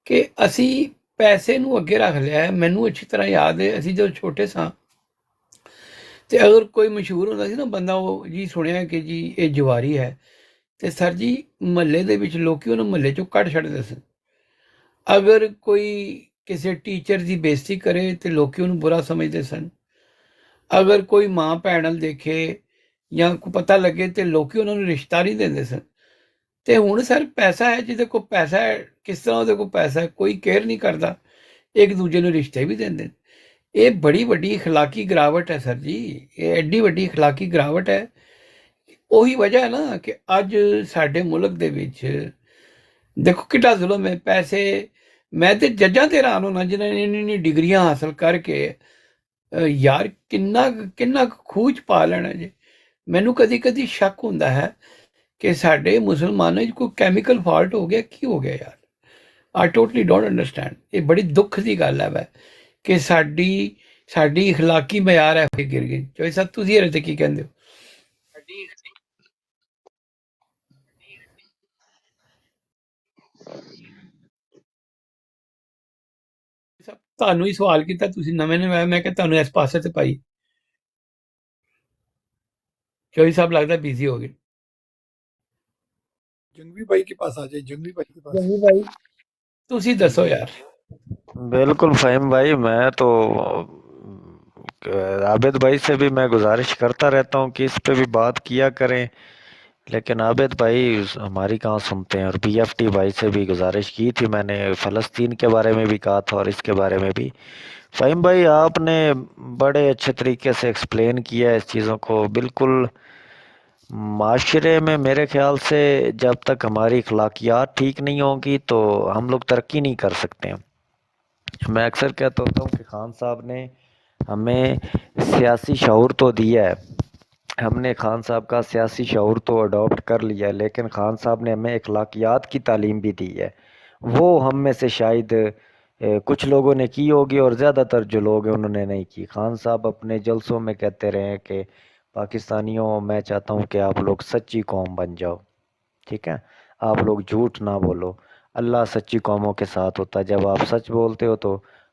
ਕਿ ਅਸੀਂ ਪੈਸੇ ਨੂੰ ਅੱਗੇ ਰੱਖ ਲਿਆ ਹੈ। ਮੈਨੂੰ ਅੱਛੀ ਤਰ੍ਹਾਂ ਯਾਦ ਹੈ ਅਸੀਂ ਜਦੋਂ ਛੋਟੇ ਸਾਂ ਤੇ ਅਗਰ ਕੋਈ ਮਸ਼ਹੂਰ ਹੁੰਦਾ ਸੀ ਨਾ ਬੰਦਾ, ਉਹ ਜੀ ਸੁਣਿਆ ਕਿ ਜੀ ਇਹ ਜਵਾਰੀ ਹੈ, ਤੇ ਸਰ ਜੀ ਮਹੱਲੇ ਦੇ ਵਿੱਚ ਲੋਕੀ ਉਹਨੂੰ ਮਹੱਲੇ ਚੋਂ ਕੱਢ ਛੱਡਦੇ ਸਨ। ਅਗਰ ਕੋਈ ਕਿਸੇ ਟੀਚਰ ਦੀ ਬੇਇੱਜ਼ਤੀ ਕਰੇ ਤੇ ਲੋਕੀ ਉਹਨੂੰ ਬੁਰਾ ਸਮਝਦੇ ਸਨ। ਅਗਰ ਕੋਈ ਮਾਂ ਭੈਣ ਨਾਲ ਦੇਖੇ ਜਾਂ ਕੋਈ ਪਤਾ ਲੱਗੇ ਤੇ ਲੋਕੀ ਉਹਨਾਂ ਨੂੰ ਰਿਸ਼ਤਾ ਨਹੀਂ ਦਿੰਦੇ ਸਨ। ਤੇ ਹੁਣ ਸਰ ਪੈਸਾ ਹੈ, ਜਿਹਦੇ ਕੋਲ ਪੈਸਾ ਹੈ, ਕਿਸ ਤਰ੍ਹਾਂ ਉਹਦੇ ਕੋਲ ਪੈਸਾ ਹੈ, ਕੋਈ ਕੇਅਰ ਨਹੀਂ ਕਰਦਾ, ਇੱਕ ਦੂਜੇ ਨੂੰ ਰਿਸ਼ਤੇ ਵੀ ਦਿੰਦੇ ਨੇ। ਇਹ ਬੜੀ ਵੱਡੀ اخلاقی ਗਿਰਾਵਟ ਹੈ ਸਰ ਜੀ, ਇਹ ਐਡੀ ਵੱਡੀ اخلاقی ਗਿਰਾਵਟ ਹੈ। ਉਹੀ ਵਜ੍ਹਾ ਹੈ ਨਾ ਕਿ ਅੱਜ ਸਾਡੇ ਮੁਲਕ ਦੇ ਵਿੱਚ ਦੇਖੋ ਕਿੱਡਾ ਜ਼ੁਲਮ ਹੈ। ਪੈਸੇ, ਮੈਂ ਤੇ ਜੱਜਾਂ ਤੇ ਹੈਰਾਨ ਹੋਣਾ ਜਿਨ੍ਹਾਂ ਨੇ ਇੰਨੀ ਡਿਗਰੀਆਂ ਹਾਸਲ ਕਰਕੇ ਯਾਰ ਕਿੰਨਾ ਖੂਜ ਪਾ ਲੈਣਾ ਜੇ। ਮੈਨੂੰ ਕਦੀ ਕਦੀ ਸ਼ੱਕ ਹੁੰਦਾ ਹੈ ਕਿ ਸਾਡੇ ਮੁਸਲਮਾਨਾਂ 'ਚ ਕੋਈ ਕੈਮੀਕਲ ਫਾਲਟ ਹੋ ਗਿਆ, ਕੀ ਹੋ ਗਿਆ ਯਾਰ। ਆਈ ਟੋਟਲੀ ਡੋਂਟ ਅੰਡਰਸਟੈਂਡ। ਇਹ ਬੜੀ ਦੁੱਖ ਦੀ ਗੱਲ ਹੈ ਵੈ ਕਿ ਸਾਡੀ اخلاقی ਮਿਆਰ ਹੈ ਗਿਰ ਗਈ। ਚੋਈ ਸਾਹਿਬ ਤੁਸੀਂ ਇਹਦੇ ਤੇ ਕੀ ਕਹਿੰਦੇ ਹੋ? ਤੁਹਾਨੂੰ ਹੀ ਸਵਾਲ ਕੀਤਾ, ਤੁਸੀਂ ਨਵੇਂ ਮੈਂ ਕਿਹਾ ਤੁਹਾਨੂੰ ਇਸ ਪਾਸੇ ਤੇ ਪਾਈ। ਚੋਈ ਸਾਹਿਬ ਲੱਗਦਾ ਬਿਜ਼ੀ ਹੋ ਗਏ। जंगवी भाई के पास आ जाए, जंगवी भाई के पास। ਜੰਗੀ ਭਾਈ ਤੁਸੀਂ ਦੱਸੋ ਯਾਰ। बिल्कुल फ़हीम भाई, मैं तो आबिद भाई से भी मैं गुजारिश करता रहता हूँ कि इस पे भी बात किया करें, लेकिन आबिद भाई हमारी कहाँ सुनते हैं। और बीएफटी भाई से भी गुजारिश की थी मैंने, फ़लस्तीन के बारे में भी कहा था और इसके बारे में भी। फ़हीम भाई आपने बड़े अच्छे तरीके से एक्सप्लेन किया इस चीज़ों को। बिल्कुल माशरे में मेरे ख्याल से जब तक हमारी अखलाकियात ठीक नहीं होंगी तो हम लोग तरक्की नहीं कर सकते हैं। मैं अक्सर कहता होता हूँ कि खान साहब ने हमें सियासी शऊर तो दिया है, हमने खान साहब का सियासी शऊर तो अडॉप्ट कर लिया है, लेकिन खान साहब ने हमें अखलाकियात की तालीम भी दी है। वो हम में से शायद कुछ लोगों ने की होगी और ज़्यादातर जो लोग हैं उन्होंने नहीं की। खान साहब अपने जलसों में कहते रहे हैं कि पाकिस्तानियों, मैं चाहता हूँ कि आप लोग सच्ची कौम बन जाओ, ठीक है, आप लोग झूठ ना बोलो, अल्लाह सच्ची कौमों के साथ होता है, जब आप सच बोलते हो तो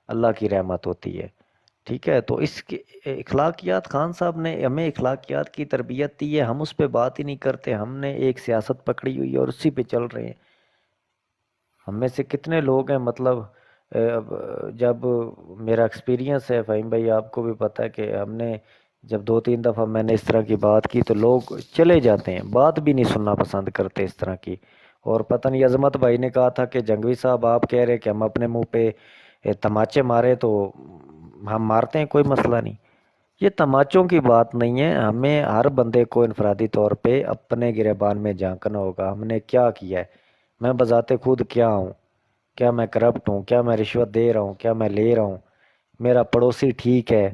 अल्लाह की रहमत होती है, ठीक है। तो इसके अखलाकियात, खान साहब ने हमें अखलाकियात की तरबियत दी है, हम उस पर बात ही नहीं करते। हमने एक सियासत पकड़ी हुई है और उसी पे चल रहे हैं। हम में से कितने लोग हैं, मतलब जब मेरा एक्सपीरियंस है फ़हीम भाई, आपको भी पता है कि हमने जब 2-3 दफ़ा मैंने इस तरह की बात की तो लोग चले जाते हैं, बात भी नहीं सुनना पसंद करते इस तरह की। और पता नहीं, अजमत भाई ने कहा था कि जंगवी साहब आप कह रहे कि हम अपने मुंह पे तमाचे मारे तो हम मारते हैं, कोई मसला नहीं। ये तमाचों की बात नहीं है, हमें हर बंदे को इनफरादी तौर पे अपने गिरेबान में झांकना होगा। हमने क्या किया है, मैं बजाते खुद क्या हूँ, क्या मैं करप्ट हूँ, क्या मैं रिश्वत दे रहा हूँ, क्या मैं ले रहा हूँ, मेरा पड़ोसी ठीक है।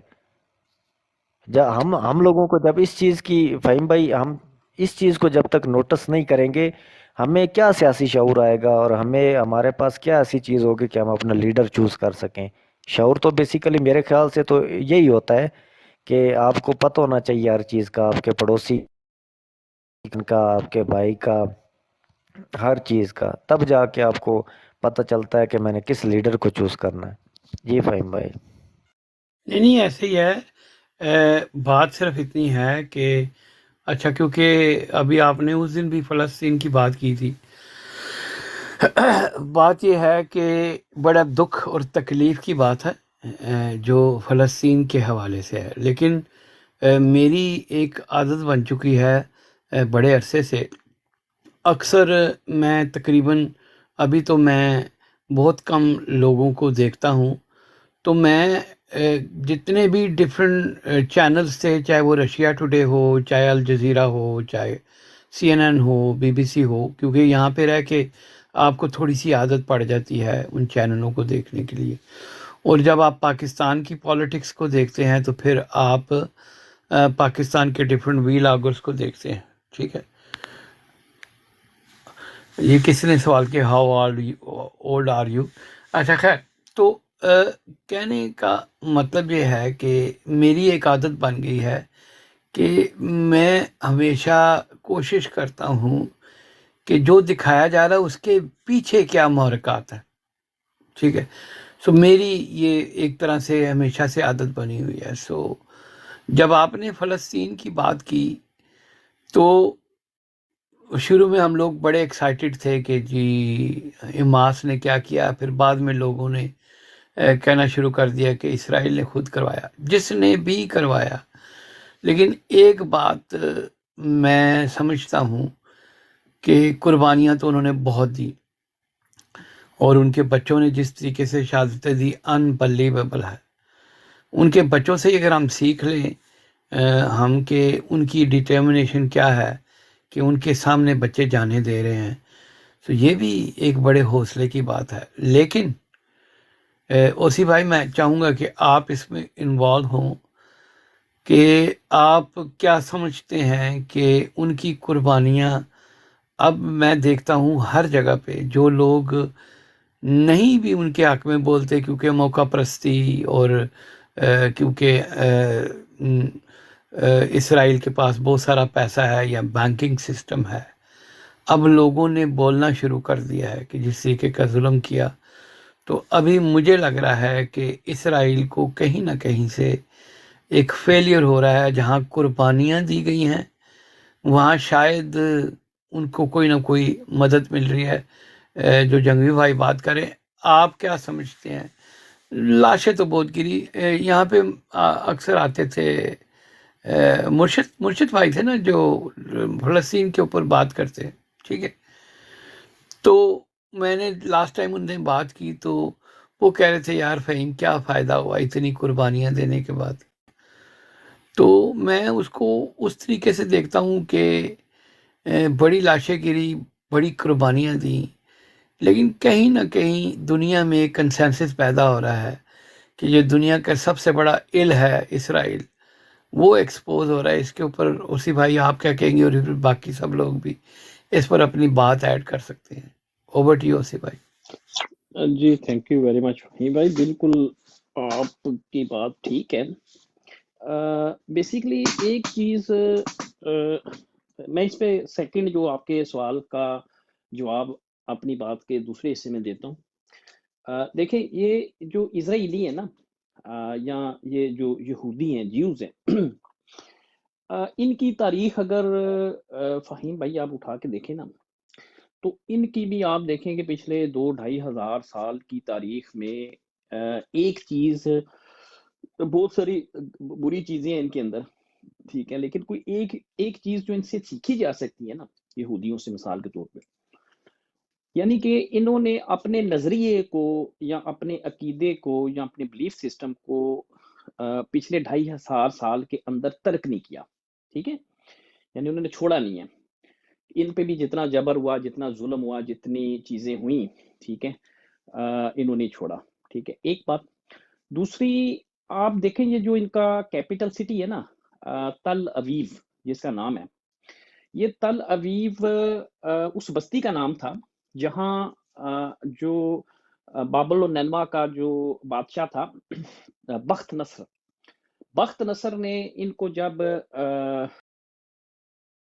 जब हम लोगों को जब इस चीज़ की, फ़हीम भाई, हम इस चीज़ को जब तक नोटिस नहीं करेंगे, ہمیں کیا سیاسی شعور آئے گا اور ہمیں ہمارے پاس کیا ایسی چیز ہوگی کہ ہم اپنا لیڈر چوز کر سکیں؟ شعور تو بیسیکلی میرے خیال سے تو یہی ہوتا ہے کہ آپ کو پتہ ہونا چاہیے ہر چیز کا، آپ کے پڑوسی کا، آپ کے بھائی کا، ہر چیز کا، تب جا کے آپ کو پتہ چلتا ہے کہ میں نے کس لیڈر کو چوز کرنا ہے۔ جی فہیم بھائی۔ نہیں ایسے ہی ہے۔ بات صرف اتنی ہے کہ اچھا، کیونکہ ابھی آپ نے اس دن بھی فلسطین کی بات کی تھی، بات یہ ہے کہ بڑا دکھ اور تکلیف کی بات ہے جو فلسطین کے حوالے سے ہے، لیکن میری ایک عادت بن چکی ہے بڑے عرصے سے، اکثر میں تقریباً ابھی تو میں بہت کم لوگوں کو دیکھتا ہوں، تو میں جتنے بھی ڈفرینٹ چینلز تھے، چاہے وہ رشیا ٹوڈے ہو، چاہے الجزیرہ ہو، چاہے CNN ہو، BBC ہو، کیونکہ یہاں پہ رہ کے آپ کو تھوڑی سی عادت پڑ جاتی ہے ان چینلوں کو دیکھنے کے لیے، اور جب آپ پاکستان کی پالیٹکس کو دیکھتے ہیں تو پھر آپ پاکستان کے ڈفرینٹ ویلاگرس کو دیکھتے ہیں، ٹھیک ہے۔ یہ کس نے سوال کیا، ہاؤ اولڈ آر یو؟ اچھا خیر، تو کہنے کا مطلب یہ ہے کہ میری ایک عادت بن گئی ہے کہ میں ہمیشہ کوشش کرتا ہوں کہ جو دکھایا جا رہا ہے اس کے پیچھے کیا محرکات ہیں، ٹھیک ہے۔ سو میری یہ ایک طرح سے ہمیشہ سے عادت بنی ہوئی ہے۔ سو جب آپ نے فلسطین کی بات کی تو شروع میں ہم لوگ بڑے ایکسائٹڈ تھے کہ جی حماس نے کیا کیا، پھر بعد میں لوگوں نے کہنا شروع کر دیا کہ اسرائیل نے خود کروایا، جس نے بھی کروایا۔ لیکن ایک بات میں سمجھتا ہوں کہ قربانیاں تو انہوں نے بہت دی، اور ان کے بچوں نے جس طریقے سے شہادتیں دی انبلیویبل ہے۔ ان کے بچوں سے اگر ہم سیکھ لیں ہم کہ ان کی ڈٹرمنیشن کیا ہے کہ ان کے سامنے بچے جانے دے رہے ہیں، تو یہ بھی ایک بڑے حوصلے کی بات ہے۔ لیکن اوسی بھائی میں چاہوں گا کہ آپ اس میں انوالو ہوں کہ آپ کیا سمجھتے ہیں کہ ان کی قربانیاں، اب میں دیکھتا ہوں ہر جگہ پہ جو لوگ نہیں بھی ان کے حق میں بولتے کیونکہ موقع پرستی اور کیونکہ اسرائیل کے پاس بہت سارا پیسہ ہے یا بینکنگ سسٹم ہے، اب لوگوں نے بولنا شروع کر دیا ہے کہ جس طریقے کا ظلم کیا، تو ابھی مجھے لگ رہا ہے کہ اسرائیل کو کہیں نہ کہیں سے ایک فیلئر ہو رہا ہے۔ جہاں قربانیاں دی گئی ہیں وہاں شاید ان کو کوئی نہ کوئی مدد مل رہی ہے۔ جو جنگوی بھائی بات کریں، آپ کیا سمجھتے ہیں؟ لاشیں تو بہت گری، یہاں پہ اکثر آتے تھے مرشد بھائی تھے نا جو فلسطین کے اوپر بات کرتے، ٹھیک ہے۔ تو میں نے لاسٹ ٹائم ان سے بات کی تو وہ کہہ رہے تھے یار فہیم کیا فائدہ ہوا اتنی قربانیاں دینے کے بعد۔ تو میں اس کو اس طریقے سے دیکھتا ہوں کہ بڑی لاشیں گری، بڑی قربانیاں دیں، لیکن کہیں نہ کہیں دنیا میں ایک کنسنسس پیدا ہو رہا ہے کہ یہ دنیا کا سب سے بڑا عل ہے اسرائیل، وہ ایکسپوز ہو رہا ہے۔ اس کے اوپر اسی بھائی آپ کیا کہیں گے، اور پھر باقی سب لوگ بھی اس پر اپنی بات ایڈ کر سکتے ہیں۔ اوور ٹو یو اسی بھائی۔ جی thank you very much Fahim بھائی، بالکل آپ کی بات ٹھیک ہے۔ بیسیکلی ایک چیز میں اس پہ سیکنڈ جو آپ کے سوال کا جواب اپنی بات کے دوسرے حصے میں دیتا ہوں۔ دیکھیں یہ جو اسرائیلی ہے نا، یا یہ جو یہودی ہیں، جیوز ہیں، ان کی تاریخ اگر فہیم بھائی آپ اٹھا کے دیکھیں نا، تو ان کی بھی آپ دیکھیں کہ پچھلے 2-2.5 ہزار سال کی تاریخ میں ایک چیز، بہت ساری بری چیزیں ہیں ان کے اندر، ٹھیک ہے، لیکن کوئی ایک چیز جو ان سے سیکھی جا سکتی ہے نا یہودیوں سے، مثال کے طور پہ، یعنی کہ انہوں نے اپنے نظریے کو یا اپنے عقیدے کو یا اپنے بلیف سسٹم کو پچھلے 2.5 ہزار سال کے اندر ترک نہیں کیا، ٹھیک ہے، یعنی انہوں نے چھوڑا نہیں ہے۔ ان پہ بھی جتنا جبر ہوا، جتنا ظلم ہوا، جتنی چیزیں ہوئیں، ٹھیک ہے، انہوں نے چھوڑا، ٹھیک ہے، ایک بات۔ دوسری آپ دیکھیں یہ جو ان کا کیپٹل سٹی ہے نا، تل اویو جس کا نام ہے، یہ تل اویو اس بستی کا نام تھا جہاں جو بابل و نینوا کا جو بادشاہ تھا بخت نصر نے ان کو جب